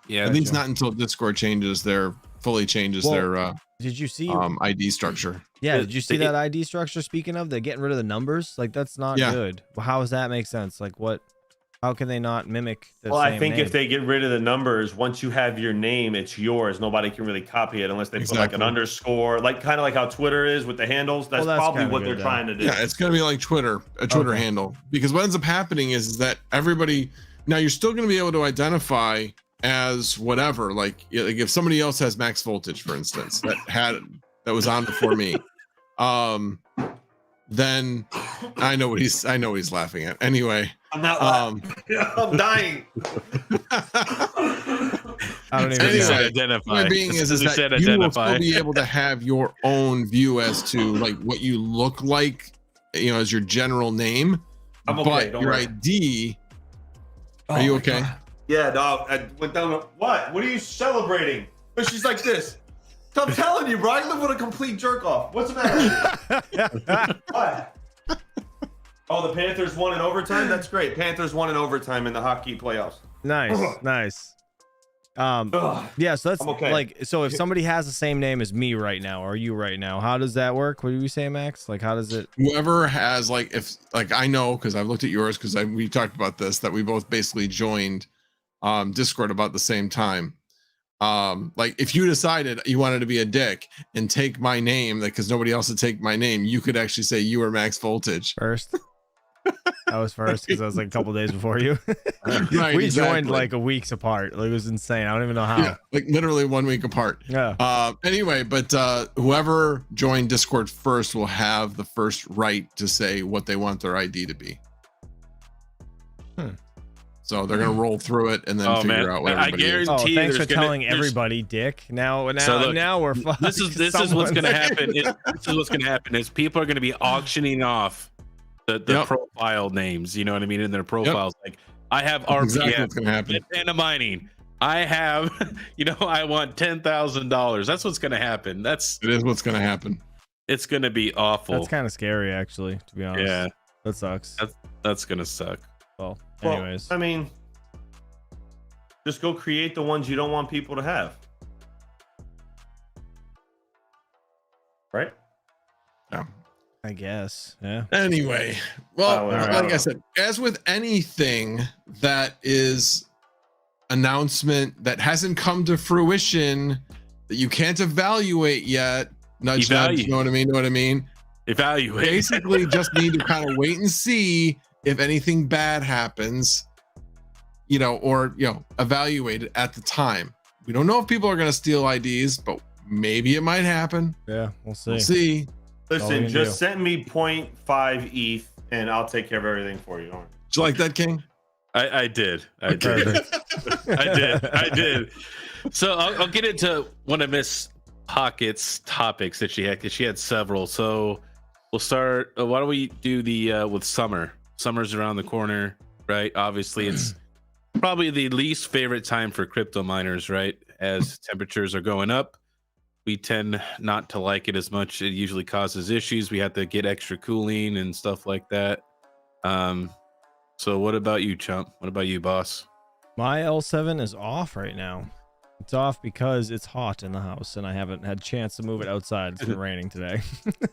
Yeah, at least not until Discord fully changes their did you see ID structure? Yeah, did you see that ID structure? Speaking of, they're getting rid of the numbers. Like, that's not good. Well, how does that make sense? Like, how can they not mimic the same I think name? if they get rid of the numbers, once you have your name, it's yours. Nobody can really copy it unless they put like an underscore, like kind of like how Twitter is with the handles. That's probably what they're trying to do. Yeah, it's going to be like Twitter, a Twitter handle, because what ends up happening is that everybody, now you're still going to be able to identify as whatever, like if somebody else has max voltage, for instance, that was on before me, then I know what he's laughing at. Anyway, I'm not laughing. I'm dying. I don't even Anyway, know. identify. My being is It that said you will identify. still be able to have your own view as to like what you look like, you know, as your general name. I'm okay, But don't your worry. ID. Are Oh you my okay? God. Yeah, no, I went down. What? What are you celebrating? But she's like this. So I'm telling you, bro, I live with a complete jerk off. What's the matter? What? Oh, the Panthers won in overtime? That's great. Panthers won in overtime in the hockey playoffs. Nice, nice. Ugh. Yeah, so that's I'm okay. like, so if somebody has the same name as me right now, or you right now, how does that work? What do you say, Max? Like, how does it? Whoever has like, if like I know because I've looked at yours because we talked about this, that we both basically joined Discord about the same time. Like if you decided you wanted to be a dick and take my name, like because nobody else would take my name, you could actually say you were Max Voltage. First. I was first because I was like a couple days before you. Right, We exactly. joined like a weeks apart. Like, it was insane. I don't even know how. Yeah, like literally 1 week apart. Yeah. Anyway, but whoever joined Discord first will have the first right to say what they want their ID to be. So they're gonna roll through it and then figure out what I everybody is. Oh, guarantee thanks there's for telling everybody, Dick. Now So look, we're fucked. this is what's going to happen. This is what's going to happen is people are going to be auctioning off the Yep. profile names. You know what I mean? In their profiles, like I have That's RPM, exactly what's gonna happen. Panda Mining. I have, I want $10,000. That's what's going to happen. It is what's gonna happen. It's going to be awful. That's kind of scary, actually, to be honest. Yeah, That sucks. that's going to suck. Well, Well, anyways. I mean, just go create the ones you don't want people to have. Right? I guess. Yeah. Anyway, well, Oh, well, like I said, as with anything that is announcement that hasn't come to fruition that you can't evaluate yet, nudge, nudge, you know what I mean? Know what I mean? Evaluate. Basically, just need to kind of wait and see if anything bad happens, or evaluate it at the time. We don't know if people are going to steal IDs, but maybe it might happen. Yeah, we'll see. We'll see. all we Listen, can just do. send me 0.5 ETH and I'll take care of everything for you. Don't worry. Did you like that, King? I did. I did. I did. So I'll get into one of Miss Pocket's topics that she had, because she had several. So we'll start. Why don't we do the with summer? Summer's around the corner, right? Obviously, it's probably the least favorite time for crypto miners, right? As temperatures are going up, we tend not to like it as much. It usually causes issues. We have to get extra cooling and stuff like that. So what about you, Chump? What about you, boss? My L7 is off right now. It's off because it's hot in the house and I haven't had a chance to move it outside. It's been raining today.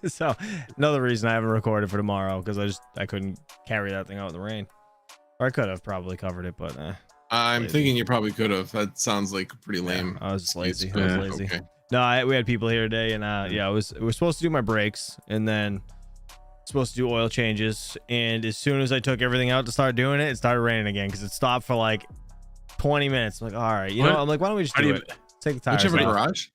So another reason I haven't recorded for tomorrow, because I couldn't carry that thing out in the rain. Or I could have probably covered it, but I'm lazy. thinking you probably could have. That sounds like pretty lame. I was just lazy. excuse. I was lazy. Okay. No, we had people here today, and we were supposed to do my brakes, and then supposed to do oil changes. And as soon as I took everything out to start doing it, it started raining again because it stopped for like 20 minutes. I'm like, all right, What? I'm like, why don't we just Are do you- it? Take the Don't tires you have a off. garage?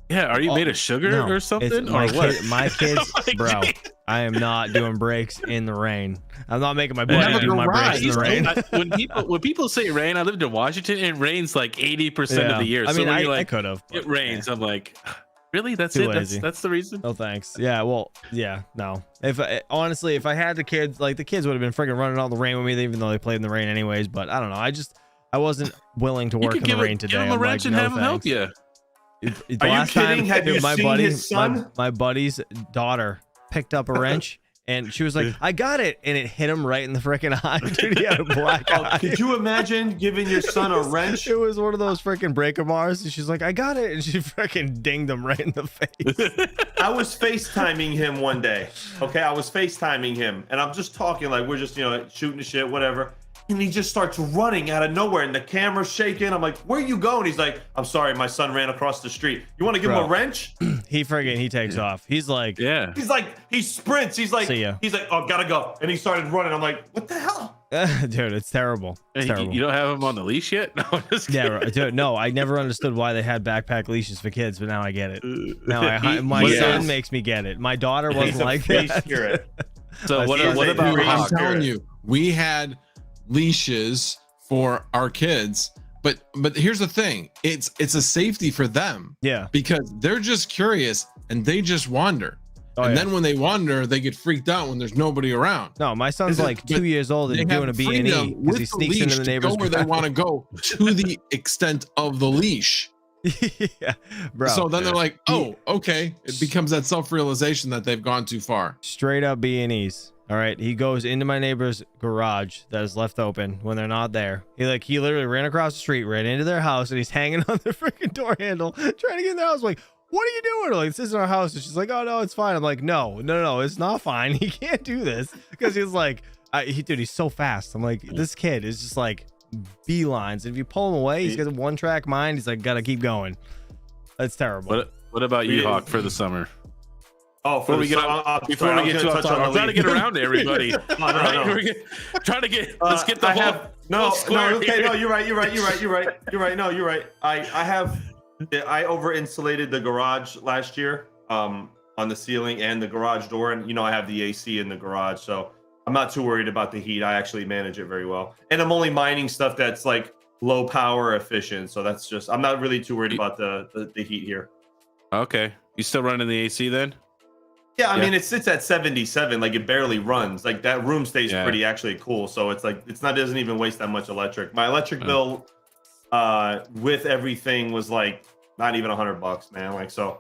Yeah, are you made of sugar No, or it's something? my Or what? my kids, Like, bro. I am not doing brakes in the rain. I'm not making my Man, buddy do my brakes in the rain. when people say rain, I lived in Washington. It rains like 80% of the year. I mean, so when I you're like, could have. it rains. I'm like, really? That's Too it? lazy. That's the reason? No thanks. Yeah, well, yeah, no. Honestly, if I had the kids, like the kids would have been freaking running all the rain with me, even though they played in the rain anyways. But I don't know. I wasn't willing to You work could in the rain today. give him a I'm wrench like, and no have him help thanks. you. The Are you last kidding? time, Have you my seen buddy, his son? My buddy's daughter picked up a wrench and she was like, I got it. And it hit him right in the freaking eye. Dude, he had a black eye. Could you imagine giving your son a wrench? It was one of those freaking breaker bars. And she's like, I got it. And she freaking dinged him right in the face. I was FaceTiming him one day. Okay, I was FaceTiming him, and I'm just talking like we're just shooting the shit, whatever. And he just starts running out of nowhere, and the camera's shaking. I'm like, "Where you going?" He's like, "I'm sorry, my son ran across the street. You want to give him a wrench?" He takes off. He's like, Yeah. He's like, he sprints. He's like, See ya. "Oh, gotta go," and he started running. I'm like, "What the hell?" dude, it's terrible. It's terrible. You don't have him on the leash yet? No, I'm just Yeah, kidding. right. Dude, no, I never understood why they had backpack leashes for kids, but now I get it. Now my He son is- makes me get it. My daughter He's wasn't a like free that. spirit. So what He's a about free I'm Hawk? telling you, we had leashes for our kids but here's the thing. It's a safety for them. Yeah. Because they're just curious and they just wander. Oh, and yeah. then when they wander, they get freaked out when there's nobody around. No, my son's But like 2 years old They and have doing a freedom B&E because he with sneaks leash into the to neighbor's go where they want to go to the extent of the leash. Yeah, bro. So then they're like, oh, okay. It becomes that self-realization that they've gone too far. Straight up B&Es. All right, he goes into my neighbor's garage that is left open when they're not there. He literally ran across the street, ran into their house, and he's hanging on the freaking door handle, trying to get in their house. Like, what are you doing? Like, this isn't our house. And she's like, oh no, it's fine. I'm like, no, it's not fine. He can't do this because he's like, dude, he's so fast. I'm like, this kid is just like beelines. If you pull him away, he's got a one-track mind. He's like, gotta keep going. That's terrible. What about you, Hawk, for the summer? Oh, Before we get too off topic, I'm trying to get around to everybody. No. Trying to get let's get the I whole have okay, no, you're right. No, you're right. I over insulated the garage last year on the ceiling and the garage door, and I have the AC in the garage, so I'm not too worried about the heat. I actually manage it very well, and I'm only mining stuff that's like low power efficient, so that's just, I'm not really too worried about the heat here. Okay, you still running the AC then? Yeah, I mean, it sits at 77, like it barely runs. Like that room stays pretty actually cool. So it's like, doesn't even waste that much electric. My electric bill with everything was like not even $100, man. Like, so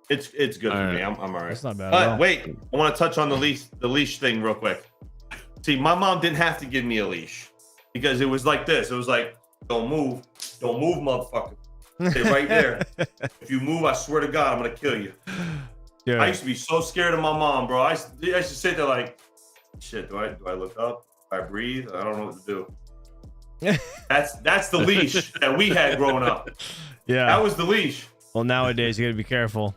it's good for me. I'm all right. That's not bad at all. Wait, I want to touch on the leash thing real quick. See, my mom didn't have to give me a leash because it was like this. It was like, don't move, motherfucker. Stay right there. If you move, I swear to God, I'm gonna kill you. Yeah. I used to be so scared of my mom, bro. I used to sit there like, shit, do I look up? Do I breathe? I don't know what to do. That's the leash that we had growing up. Yeah. That was the leash. Well, nowadays you gotta be careful.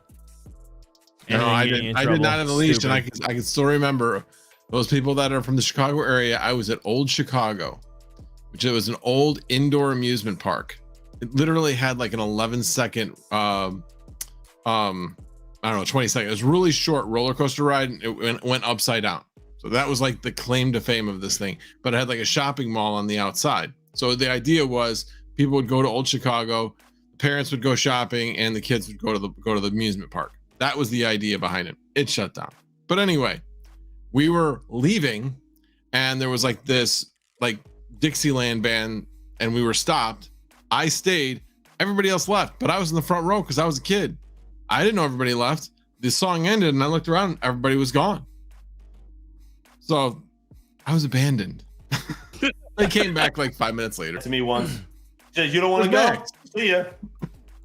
No, I did not have the leash, and I can still remember those people that are from the Chicago area. I was at Old Chicago, which it was an old indoor amusement park. It literally had like an 11-second I don't know, 20 seconds. It was a really short roller coaster ride, and it went upside down. So that was like the claim to fame of this thing. But it had like a shopping mall on the outside. So the idea was people would go to Old Chicago, parents would go shopping, and the kids would go to the amusement park. That was the idea behind it. It shut down. But anyway, we were leaving, and there was like this like Dixieland band, and we were stopped. I stayed. Everybody else left, but I was in the front row because I was a kid. I didn't know everybody left. The song ended and I looked around, everybody was gone. So I was abandoned. They came back like 5 minutes later. To me once. She said, you don't want to go? See ya.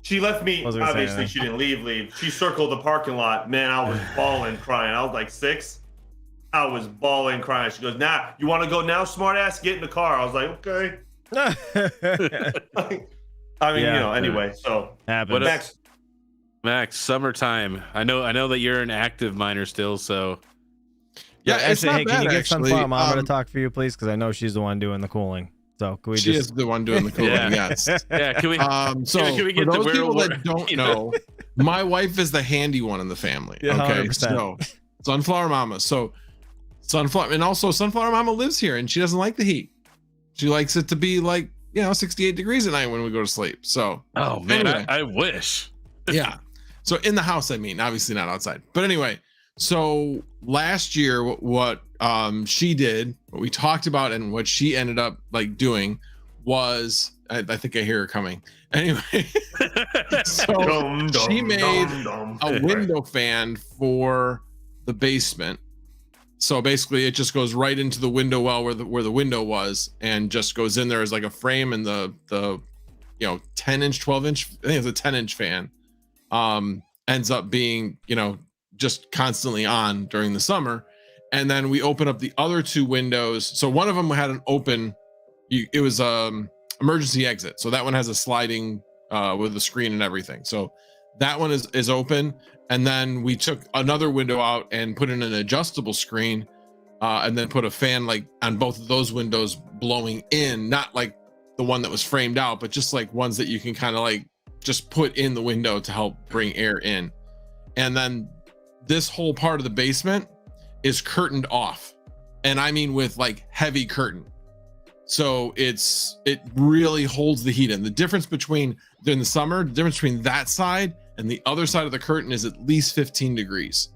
She left me. Obviously, she didn't leave. She circled the parking lot. Man, I was bawling, crying. I was like 6. I was bawling, crying. She goes, nah, you want to go now, smart ass? Get in the car. I was like, okay. I mean, anyway, so. Happens. Max, summertime. I know that you're an active miner still, so. Yeah, actually, hey, can you get Sunflower Mama to talk for you, please? Because I know she's the one doing the cooling. So can we she is the one doing the cooling. Yes. Yeah. Can we? So can we get for those people that don't know, my wife is the handy one in the family. Yeah, okay, 100%. so Sunflower Mama. So Sunflower Mama lives here, and she doesn't like the heat. She likes it to be like 68 degrees at night when we go to sleep. So. Oh man, anyway. I wish. Yeah. So in the house, I mean, obviously not outside. But anyway, so last year, what she did, what we talked about, and what she ended up like doing was, I think I hear her coming. Anyway, so she made a window fan for the basement. So basically, it just goes right into the window well where the window was, and just goes in there as like a frame, and the 10-inch, 12-inch, I think it's a 10-inch fan. Ends up being, just constantly on during the summer. And then we open up the other 2 windows. So one of them had an open, it was emergency exit. So that one has a sliding with the screen and everything. So that one is open. And then we took another window out and put in an adjustable screen and then put a fan like on both of those windows blowing in, not like the one that was framed out, but just like ones that you can kind of like just put in the window to help bring air in. And then this whole part of the basement is curtained off, and I mean with like heavy curtain. So it really holds the heat in. The difference between during the summer, the difference between that side and the other side of the curtain is at least 15 degrees.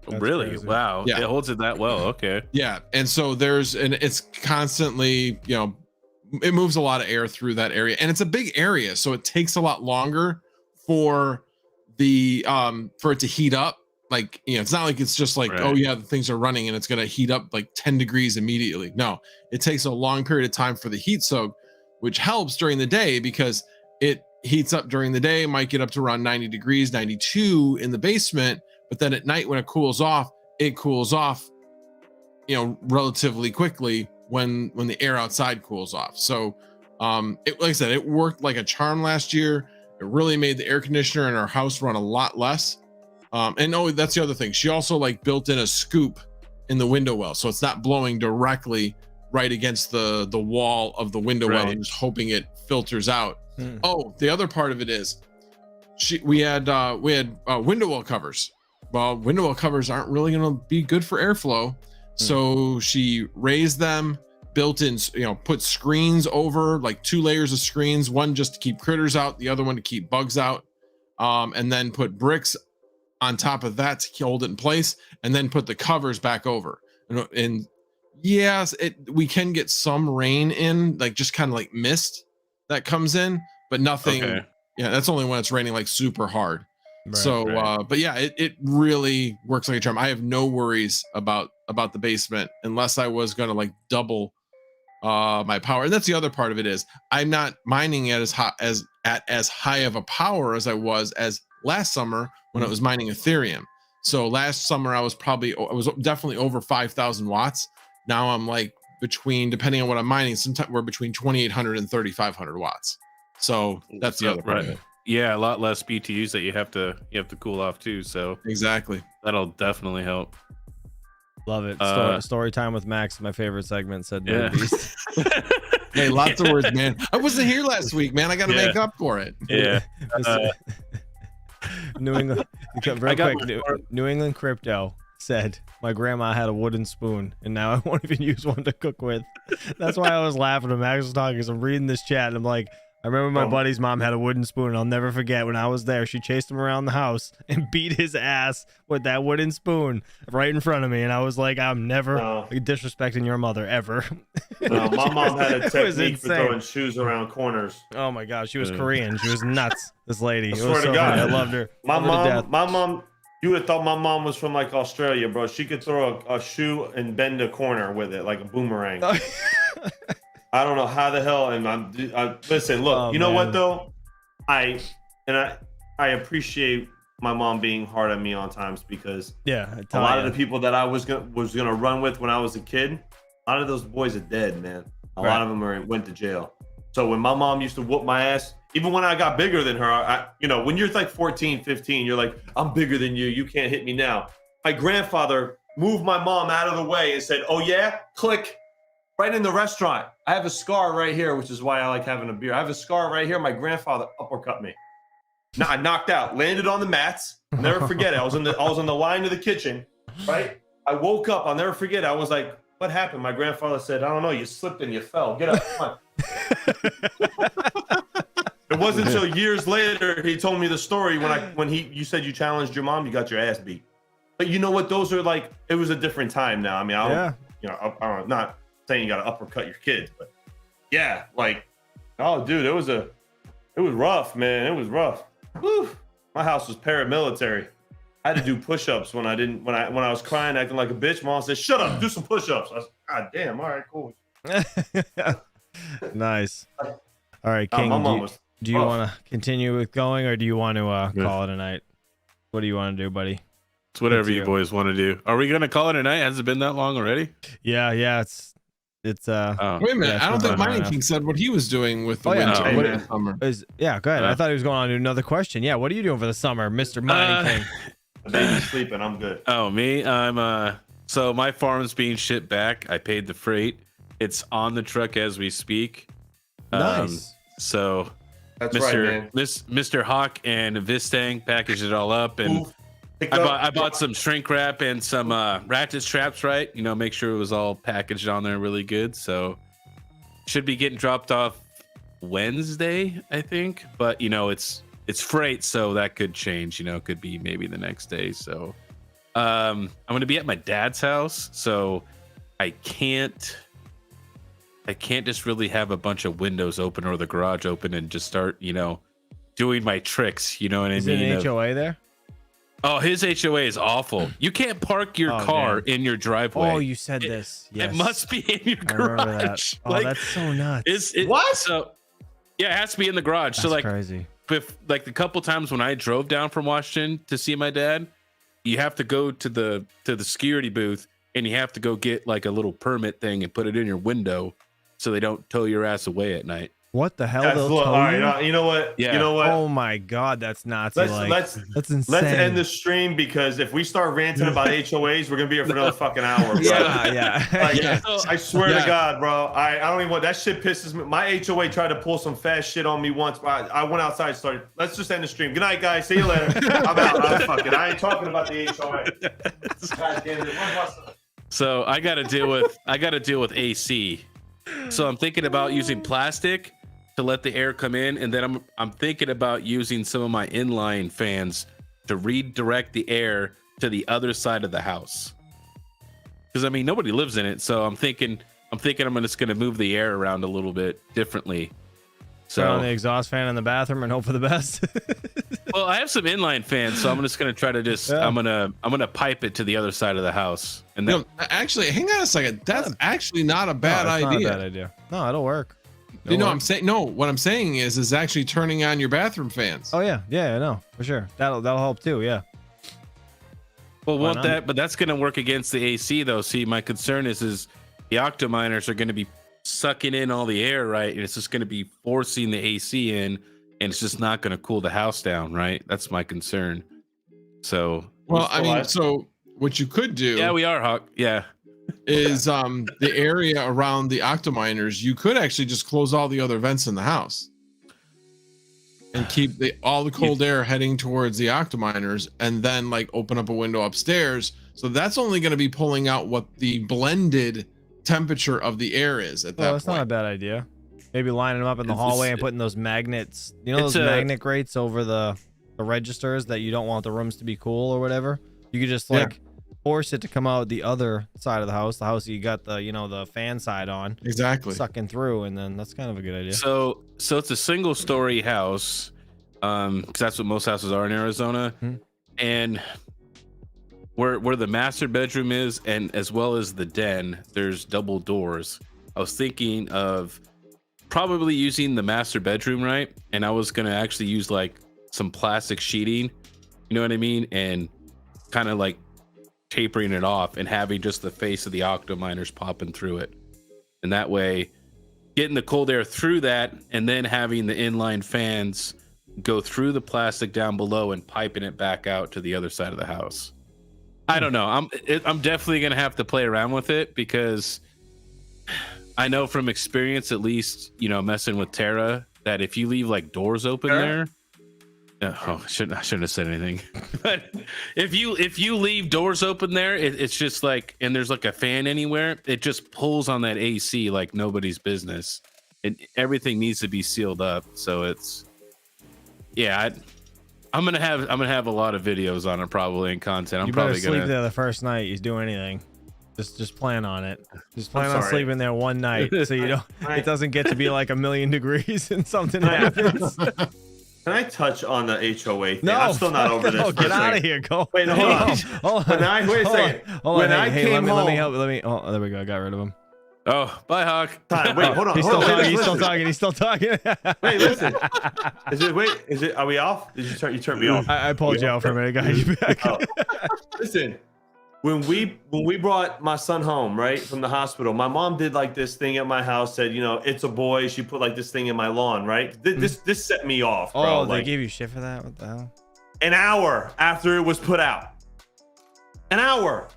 That's Really? crazy. Wow. Yeah. It holds it that well. Okay. Yeah. And so it's constantly, it moves a lot of air through that area, and it's a big area. So it takes a lot longer for it to heat up. Like, it's not like it's just like, Right. oh yeah, the things are running and it's going to heat up like 10 degrees immediately. No, it takes a long period of time for the heat soak, which helps during the day because it heats up during the day, might get up to around 90 degrees, 92 in the basement. But then at night when it cools off, relatively quickly when the air outside cools off. So like I said, it worked like a charm last year. It really made the air conditioner in our house run a lot less. That's the other thing. She also like built in a scoop in the window well, so it's not blowing directly right against the wall of the window well and just hoping it filters out. Oh, the other part of it is we had window well covers. Well, window well covers aren't really going to be good for airflow, so she raised them, built in, put screens over, like 2 layers of screens, one just to keep critters out, the other one to keep bugs out, and then put bricks on top of that to hold it in place, and then put the covers back over. And yes, we can get some rain in, like just kind of like mist that comes in, but nothing. Okay. Yeah, that's only when it's raining like super hard. Right. But yeah, it really works like a charm. I have no worries about the basement unless I was going to like double my power. And that's the other part of it is I'm not mining it at as high of a power as I was as last summer when I was mining Ethereum. So last summer I was definitely over 5,000 watts. Now I'm like depending on what I'm mining, sometimes we're between 2,800 and 3,500 watts. So that's the other part of it. Yeah, a lot less BTUs that you have to cool off too. So Exactly. that'll definitely help. Love it. Story time with Max, my favorite segment, said Yeah. Beast. Hey, lots of words, man. I wasn't here last week, man. I got to make up for it. Yeah. New England, New England Crypto said my grandma had a wooden spoon and now I won't even use one to cook with. That's why I was laughing when Max was talking, because I'm reading this chat and I'm like, I remember my buddy's mom had a wooden spoon, and I'll never forget when I was there. She chased him around the house and beat his ass with that wooden spoon right in front of me. And I was like, I'm never disrespecting your mother ever. No, my mom had a was technique for insane. throwing shoes around corners. Oh my gosh, she was Korean. She was nuts. This lady. I It was swear to so God. funny. I loved her. My Loved her to death. mom, you would have thought my mom was from like Australia, bro. She could throw a shoe and bend a corner with it like a boomerang. I don't know how the hell. And listen, look, Oh, you know man. what though? I appreciate my mom being hard on me on times, because Yeah, a lot of the people that I was gonna run with when I was a kid, a lot of those boys are dead, man. A lot of them went to jail. So when my mom used to whoop my ass, even when I got bigger than her, when you're like 14, 15, you're like, I'm bigger than you. You can't hit me now. My grandfather moved my mom out of the way and said, oh yeah, click. Right in the restaurant. I have a scar right here, which is why I like having a beer. I have a scar right here. My grandfather uppercut me. Now I knocked out, landed on the mats. I'll never forget it. I was on the line to the kitchen, right? I woke up. I'll never forget it. I was like, what happened? My grandfather said, I don't know. You slipped and you fell. Get up. Come on. It wasn't until years later he told me the story when you said you challenged your mom, you got your ass beat. But you know what? Those are like, it was a different time now. I mean, I don't not saying you got to uppercut your kids, but yeah, like, oh dude, it was rough, man. It was rough. Whew. My house was paramilitary. I had to do push-ups when I was crying, acting like a bitch. Mom said, shut up, do some push-ups. I was, God damn, all right, cool. Nice. All right, King, do you want to continue with going, or do you want to call it a night? What do you want to do, buddy? It's whatever you boys want to do. Are we gonna call it a night? Has it been that long already? Yeah, it's wait a minute. I don't think Mining King said what he was doing with the winter. Summer. Yeah, go ahead. I thought he was going on to another question. Yeah, what are you doing for the summer, Mr. Mining King? The baby's sleeping. I'm good. Oh, me? I'm so my farm's being shipped back. I paid the freight. It's on the truck as we speak. Nice. So that's right, man. Mr. Hawk and Vistang packaged it all up, and I bought some shrink wrap and some ratchet straps, right? Make sure it was all packaged on there really good. So should be getting dropped off Wednesday, I think. But it's freight, so that could change. It could be maybe the next day. So I'm gonna be at my dad's house, so I can't just really have a bunch of windows open or the garage open and just start, doing my tricks. You know what I mean? Is it an HOA there? Oh, his HOA is awful. You can't park your car in your driveway. Oh, you said this. Yes. It must be in your I remember that. garage. Oh, that's so nuts. What? So, yeah, it has to be in the garage. That's so like crazy. Like the couple times when I drove down from Washington to see my dad, you have to go to the security booth and you have to go get like a little permit thing and put it in your window so they don't tow your ass away at night. What the hell? All right, you know what? Yeah. You know what? Oh my God, that's Nazi. That's insane. Let's end the stream, because if we start ranting about HOAs, we're gonna be here for another fucking hour, bro. Yeah. Like, Yeah. I swear to God, bro. I don't even want that shit. Pisses me. My HOA tried to pull some fast shit on me once. I went outside, started. Let's just end the stream. Good night, guys. See you later. I'm out. I ain't talking about the HOA. God damn it. So I got to deal with AC. So I'm thinking about using plastic to let the air come in, and then I'm thinking about using some of my inline fans to redirect the air to the other side of the house. Because I mean, nobody lives in it, so I'm thinking I'm just gonna move the air around a little bit differently. So Turn on the exhaust fan in the bathroom and hope for the best. well, I have some inline fans, so I'm just gonna try to I'm gonna pipe it to the other side of the house. And then Actually, hang on a second. That's actually not a bad No, it's idea. not a bad idea. No, it'll work. You know what I'm saying? No, what I'm saying is actually turning on your bathroom fans. Oh yeah, no, for sure. That'll help too. Yeah. well, won't that? But that's gonna work against the AC though. See, my concern is the octominers are gonna be sucking in all the air, right? And it's just gonna be forcing the AC in, and it's just not gonna cool the house down, right? That's my concern. So Well, I mean, so what you could do, yeah, we are, Hawk. Yeah. is the area around the octominers, you could actually just close all the other vents in the house and keep all the cold air heading towards the octominers, and then like open up a window upstairs. So that's only going to be pulling out what the blended temperature of the air is at that Well, that's point. not a bad idea. Maybe lining them up in the hallway and putting those magnets, those magnet grates over the registers that you don't want the rooms to be cool or whatever. You could just force it to come out the other side of the house you got the the fan side on, Exactly. sucking through, and then that's kind of a good idea. So it's a single story house, because that's what most houses are in Arizona, and where the master bedroom is, and as well as the den, there's double doors. I was thinking of probably using the master bedroom, right? And I was gonna actually use like some plastic sheeting, you know what I mean, and kind of like tapering it off and having just the face of the octominers popping through it, and that way getting the cold air through that, and then having the inline fans go through the plastic down below and piping it back out to the other side of the house. I don't know. I'm definitely gonna have to play around with it, because I know from experience, at least messing with Terra, that if you leave like doors open there. I shouldn't have said anything. But if you leave doors open there, it's just like, and there's like a fan anywhere, it just pulls on that AC like nobody's business, and everything needs to be sealed up. So it's, I'm gonna have a lot of videos on it probably, and content. You better sleep there the first night you do anything. Just plan on it. Just plan on sleeping there one night, so you don't. It doesn't get to be like 1,000,000 degrees and something happens. Can I touch on the HOA thing? No, I'm still not over this. Get out of here. Go. Wait, hold on. Wait a second. Hold on. I came home, let me help. Oh, there we go. I got rid of him. Oh, bye, Hawk. Wait, hold on. He's still talking. Wait, listen. Is it? Are we off? Did you turn me off? I pulled you out for a minute. Got you back. Oh. Listen. When we brought my son home, right, from the hospital, my mom did like this thing at my house, said, it's a boy. She put like this thing in my lawn, right? This set me off, bro. Oh, they gave you shit for that? What the hell? An hour after it was put out. An hour.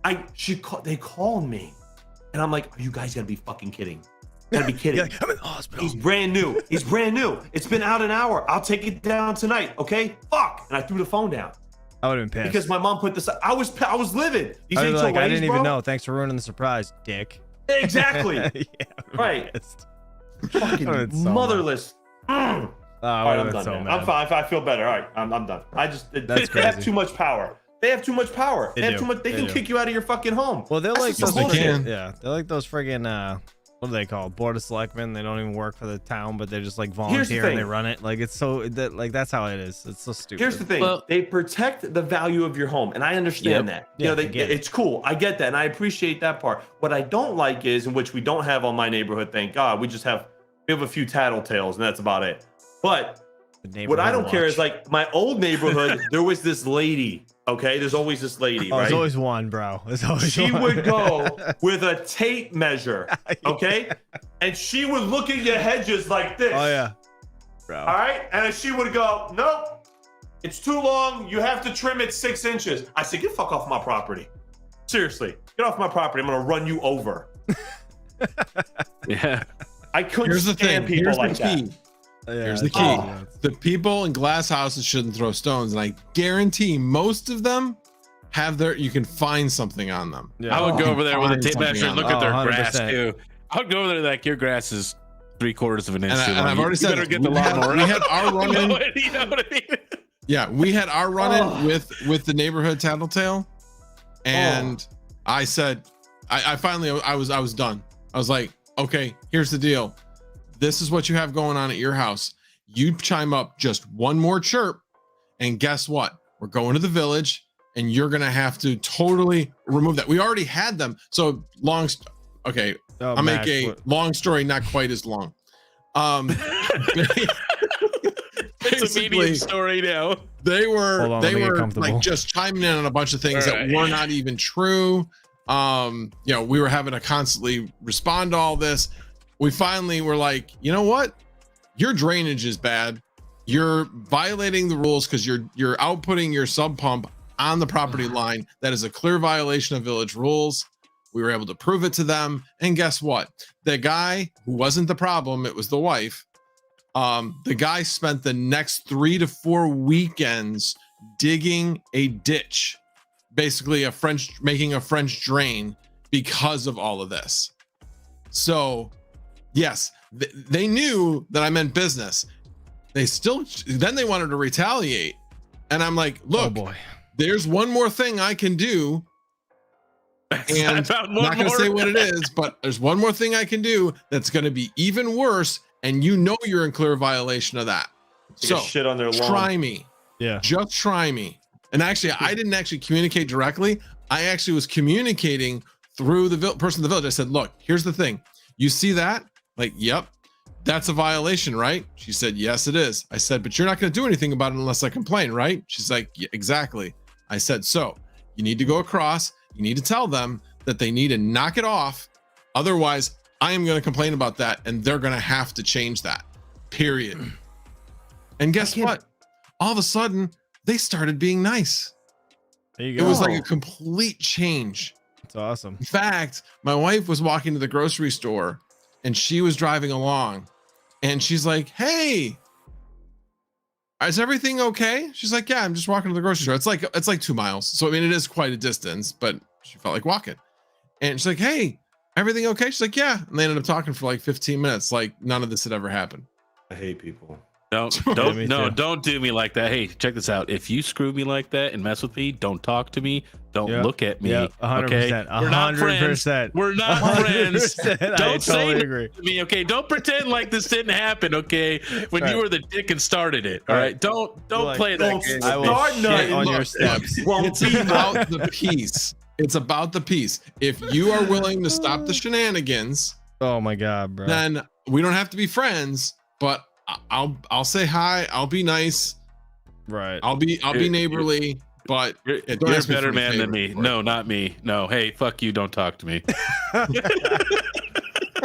They called me. And I'm like, you guys gotta be fucking kidding. Gotta be kidding. Like, I'm in the hospital. He's brand new. It's been out an hour. I'll take it down tonight, okay? Fuck. And I threw the phone down. I would have been pissed. Because my mom put this. I was livid. These I HOAs, I didn't bro. even know. Thanks for ruining the surprise, dick. Exactly. Yeah, Right. pissed. Fucking Would've been so motherless. All right, I'm done. So Man. I'm fine. I feel better. All right, I'm done. That's they have crazy. too much power. They have too much power. They have do. too much. They They can do. kick you out of your fucking home. Well, they're That's like just those Yes, they bullshit. can. yeah, they're like those friggin' what are they called? Board of Selectmen. They don't even work for the town, but they're just like Here's the volunteer and they thing. run it. Like it's so that like that's how it is. It's so stupid. Here's the thing: Well- they protect the value of your home, and I understand that. Yeah, You know, I get it. it's cool. I get that, and I appreciate that part. What I don't like is, in which we don't have on my neighborhood. Thank God, we have a few tattletales, and that's about it. But what I don't care is like my old neighborhood. There was this lady. Okay, there's always this lady. Oh, right? there's always one, bro. There's always She one. would go with a tape measure, okay? And she would look at your hedges like this. Oh yeah, bro. All right? And then she would go, nope, it's too long. You have to trim it 6 inches. I said, get the fuck off my property. Seriously, get off my property. I'm going to run you over. Yeah. I couldn't Here's the stand thing. people Here's like the that. key. Yeah, Here's the it's key. nuts. The people in glass houses shouldn't throw stones, and I guarantee most of them have you can find something on them. Yeah. I would go over there with a Find tape something measure and on look them. at their 100%. grass too. I would go over there like your grass is 3/4 of an inch And, too and long. I've already You said better get the we had- lawnmower. we had our run-in. You know what I mean? Yeah, we had our run-in Oh. with the neighborhood tattletale, and I said, I finally I was done. I was like, okay, here's the deal. This is what you have going on at your house. You chime up just one more chirp, and guess what? We're going to the village, and you're gonna have to totally remove that. We already had them. So okay, Oh, I'll make Max, a what- long story not quite as long. It's a medium story now. they Hold were on, they let me get were comfortable. like just chiming in on a bunch of things All that right. were not even true. You know, we were having to constantly respond to all this. We finally were like, you know what? Your drainage is bad. You're violating the rules because you're outputting your sub pump on the property line. That is a clear violation of village rules. We were able to prove it to them. And guess what? The guy who wasn't the problem, it was the wife. The guy spent the next 3 to 4 weekends digging a ditch, basically making a French drain because of all of this. So yes, they knew that I meant business. Then they wanted to retaliate. And I'm like, Oh look, boy. there's one more thing I can do. And I found I'm one not going to more. say what it is, but there's one more thing I can do that's going to be even worse. And you know you're in clear violation of that. Take a So shit on their lawn. try me. Yeah. Just try me. And actually, I didn't actually communicate directly. I actually was communicating through the person in the village. I said, look, here's the thing. You see that? Like, yep, that's a violation, right? She said, yes, it is. I said, but you're not going to do anything about it unless I complain, right? She's like, yeah, exactly. I said, so you need to go across. You need to tell them that they need to knock it off. Otherwise, I am going to complain about that and they're going to have to change that, period. And guess what? All of a sudden, they started being nice. There you It go. was like a complete change. It's awesome. In fact, my wife was walking to the grocery store and she was driving along and she's like, hey, is everything okay? She's like, yeah, I'm just walking to the grocery store. It's like 2 miles. So, I mean, it is quite a distance, but she felt like walking. And she's like, hey, everything okay? She's like, yeah. And they ended up talking for like 15 minutes. Like none of this had ever happened. I hate people. Don't me no, too. don't do me like that. Hey, check this out. If you screw me like that and mess with me, don't talk to me. Don't Yeah. look at me. Yeah, 100%. Okay, we're not friends. 100%. We're not friends. 100%. I Don't say totally that agree. to me. Okay, don't pretend like this didn't happen. Okay, when Right. you were the dick and started it. All right, don't Like, play that don't game. I will Start shit nutting. on your Look, steps. Won't It's be about nothing. the peace. It's about the peace. If you are willing to stop the shenanigans, Oh my god, bro. then we don't have to be friends, but I'll say hi. I'll be nice. Right. I'll be neighborly, but You're, don't you're a ask me for better any man than favors me. for it. No, not me. No, hey, fuck you. Don't talk to me.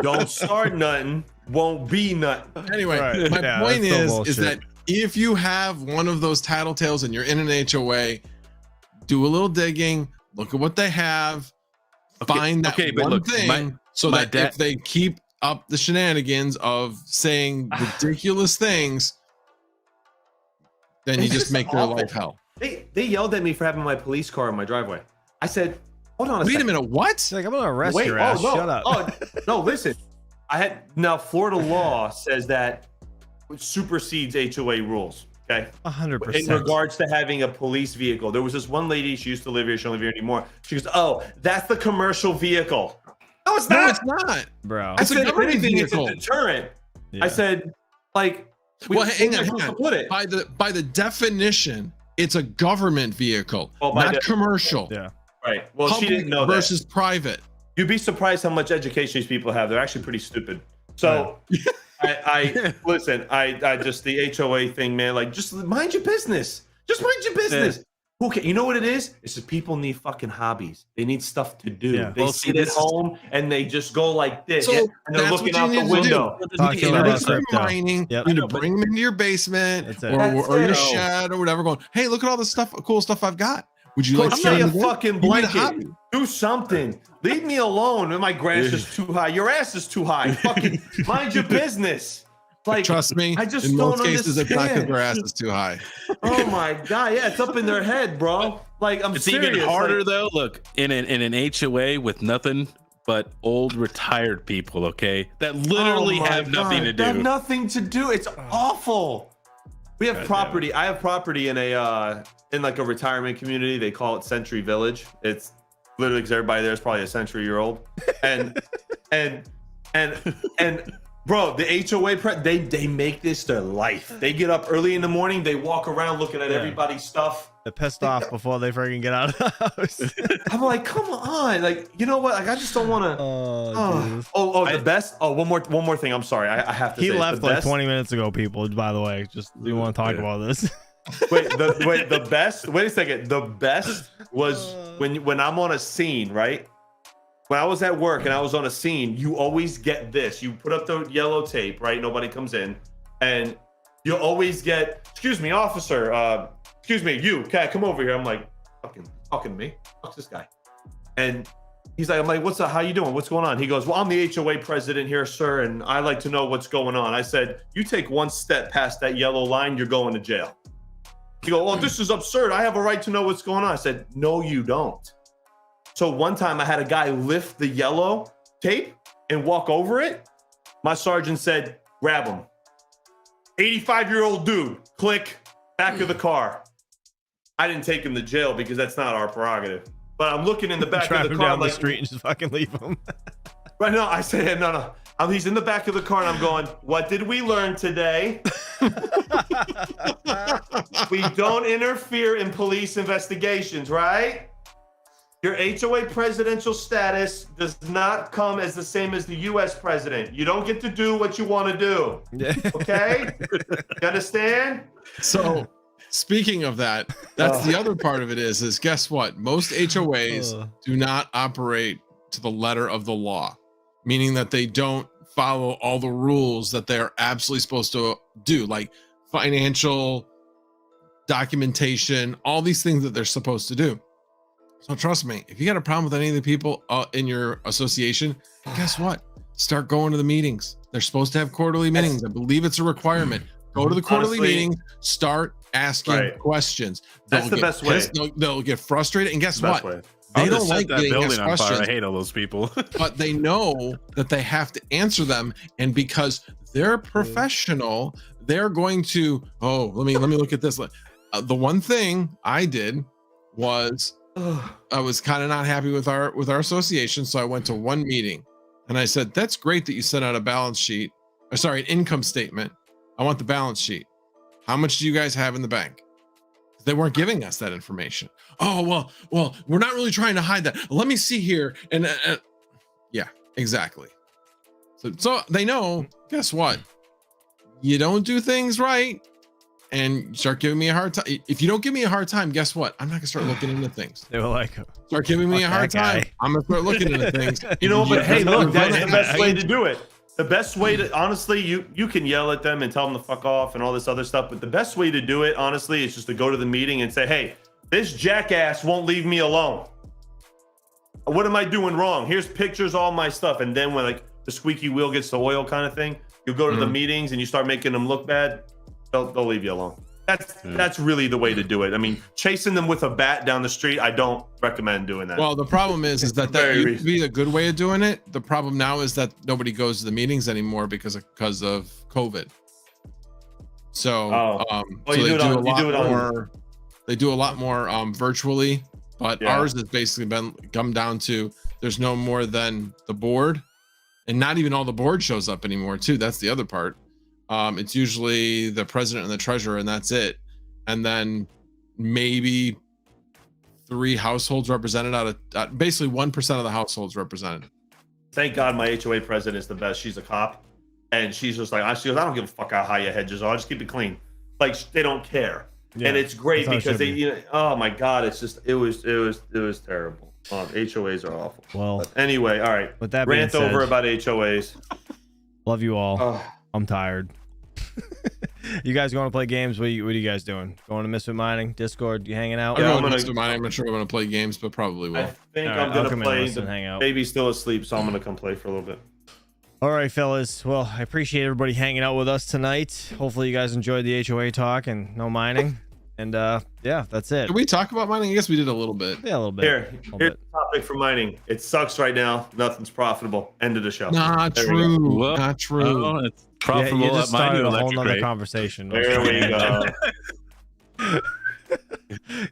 Don't start nothing. Won't be nothing. Anyway, Right. my Yeah, point that's still is bullshit. that if you have one of those tattletales and you're in an HOA, do a little digging, look at what they have, Okay, find that okay, but one look, thing so my that dad- if they keep up the shenanigans of saying ridiculous things, then you It's just just make their awful. life hell. They yelled at me for having my police car in my driveway. I said, Hold on a Wait second. a minute. What? It's like, I'm gonna arrest Wait, your ass. no. Shut up. Oh, no, listen. Now Florida law says that supersedes HOA rules. Okay. 100%. In regards to having a police vehicle, there was this one lady. She used to live here. She don't live here anymore. She goes, "Oh, that's the commercial vehicle." No, it's No, not. it's not. Bro. I It's a said, if government anything, vehicle. it's a deterrent. Yeah. I said, like, Well, hang on. to put it. By the definition, it's a government vehicle, Well, by not the- commerall. Yeah. Right. Well, she Public didn't know that. versus private. You'd be surprised how much education these people have. They're actually pretty stupid. So, I listen. I just the HOA thing, man. Like, just mind your business. Just mind your business. Okay, you know what it is? It's that people need fucking hobbies. They need stuff to do. Yeah. They Well, sit see, at this is- home and they just go like this, So and they're that's looking what out you the need to do. window. Talk to them about Instead of crypto. mining, Yep. you need to bring them into your basement That's it. or That's your it. shed or whatever. Going, hey, look at all the stuff, cool stuff I've got. Would you like to Put sit me a on the bed? fucking You need a blanket. hobby. Do something. Leave me alone. My grass is too high. Your ass is too high. Fucking mind your business. Like, Trust me, I just in don't most cases, it's not because understand. their ass is too high. Oh my god, yeah, it's up in their head, bro. Like, I'm It's serious. even harder like, though. Look, in an HOA with nothing but old retired people, okay, that literally oh my have nothing God, to they have do. nothing to do. It's awful. We have property. I have property in a in like a retirement community. They call it Century Village. It's literally because everybody there is probably a century-year-old. And and bro, the HOA they make this their life. They get up early in the morning. They walk around looking at everybody's stuff. They're pissed off before they freaking get out of the house. I'm like, come on, like, you know what? Like, I just don't want to. The best. Oh, one more thing. I'm sorry. I have to. He say, left the like best, 20 minutes ago, people, by the way. Just we want to talk about this. the best. Wait a second. The best was when I'm on a scene, right? When I was at work and I was on a scene, you always get this. You put up the yellow tape, right? Nobody comes in, and you always get, excuse me, officer. Excuse me, you, cat, come over here. I'm like, fucking talking to me. Fuck's this guy? And he's like, I'm like, what's up? How you doing? What's going on? He goes, well, I'm the HOA president here, sir, and I like to know what's going on. I said, you take one step past that yellow line, you're going to jail. He goes, well, this is absurd. I have a right to know what's going on. I said, no, you don't. So one time I had a guy lift the yellow tape and walk over it. My sergeant said, grab him. 85-year-old dude, click, back of the car. I didn't take him to jail because that's not our prerogative. But I'm looking in the back Drive of the him car down like, the street and just fucking leave him. right now, I said, no. He's in the back of the car and I'm going, what did we learn today? We don't interfere in police investigations, right? Your HOA presidential status does not come as the same as the US president. You don't get to do what you want to do. Yeah. Okay? You understand? So, speaking of that, that's the other part of it is guess what? Most HOAs do not operate to the letter of the law, meaning that they don't follow all the rules that they're absolutely supposed to do, like financial documentation, all these things that they're supposed to do. So trust me, if you got a problem with any of the people in your association, guess what? Start going to the meetings. They're supposed to have quarterly meetings. I believe it's a requirement. Go to the quarterly meetings, start asking questions. That's the best way. They'll get frustrated. And guess what? Way. They I'll don't just set like that getting building asked on fire. questions, I hate all those people. but they know that they have to answer them. And because they're professional, they're going to, let me look at this. The one thing I did was I was kind of not happy with our association. So I went to one meeting and I said, that's great that you sent out a balance sheet. An income statement. I want the balance sheet. How much do you guys have in the bank? They weren't giving us that information. Oh, well, we're not really trying to hide that. Let me see here. And yeah, exactly. So they know, guess what? You don't do things right and you start giving me a hard time. If you don't give me a hard time, guess what? I'm not gonna start looking into things. They were like, Start giving me a hard time. I'm gonna start looking into things. You know, but hey, look, that's the best way to to do it. The best way to, honestly, you can yell at them and tell them to fuck off and all this other stuff, but the best way to do it, honestly, is just to go to the meeting and say, hey, this jackass won't leave me alone. What am I doing wrong? Here's pictures, all my stuff. And then when like the squeaky wheel gets the oil kind of thing, you go to the meetings and you start making them look bad, they'll leave you alone. That's really the way to do it. I mean, chasing them with a bat down the street, I don't recommend doing that. Well, the problem is that Very used to be a good way of doing it. The problem now is that nobody goes to the meetings anymore because of COVID. So, so they do a lot more virtually, but ours has basically come down to there's no more than the board, and not even all the board shows up anymore too. That's the other part. It's usually the president and the treasurer, and that's it. And then maybe 3 households represented out of basically 1% of the households represented. Thank God my HOA president is the best. She's a cop, and she's just like, she goes, I don't give a fuck how high your hedges are. Just keep it clean. Like, they don't care. Yeah, and it's great because they, oh my God, it's just, it was terrible. HOAs are awful. Well, but anyway, all right. With that rant being said, over about HOAs. Love you all. I'm tired. You guys going to play games? What are you guys doing? Going to Misfit Mining? Discord? You hanging out? I'm going to Misfit Mining. I'm not sure I'm going to play games, but probably will. I think I'm going to play. The hang out. Baby's still asleep, so I'm going to come play for a little bit. All right, fellas. Well, I appreciate everybody hanging out with us tonight. Hopefully you guys enjoyed the HOA talk and no mining. And yeah, that's it. Did we talk about mining? I guess we did a little bit. Yeah, a little bit. Here's the topic for mining. It sucks right now. Nothing's profitable. End of the show. Not true. Well, not true. Oh, it's profitable. You just started a whole nother conversation. There we go.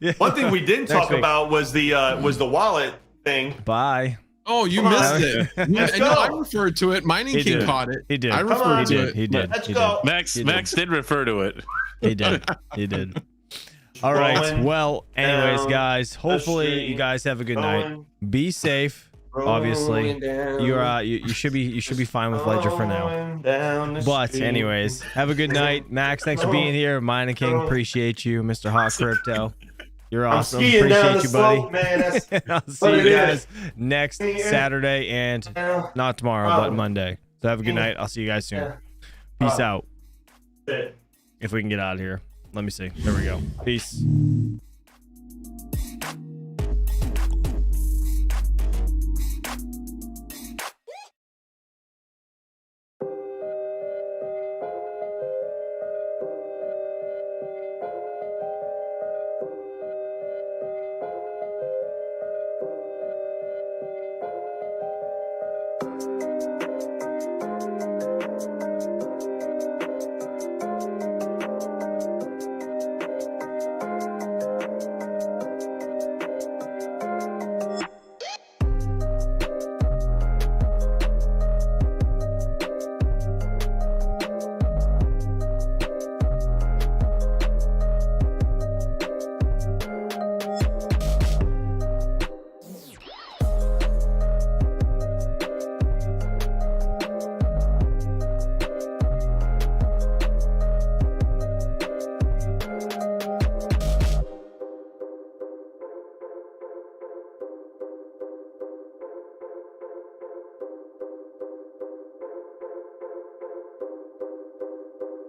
Yeah. One thing we didn't talk about was the wallet thing. Bye. Oh, you missed it. No, I referred to it. Mining King caught it. He did. I referred to it. He did. Let's go. Max did refer to it. He did. He did. All right. Well, anyways, guys, hopefully you guys have a good night. Be safe. Obviously, you should be fine with Ledger for now. But anyways, have a good night. Max, thanks for being here. Mining King, appreciate you. Mr. Hawk Crypto, you're awesome. Appreciate you, buddy. I'll see you guys next Saturday, and not tomorrow, but Monday. So have a good night. I'll see you guys soon. Peace out. If we can get out of here. Let me see. There we go. Peace.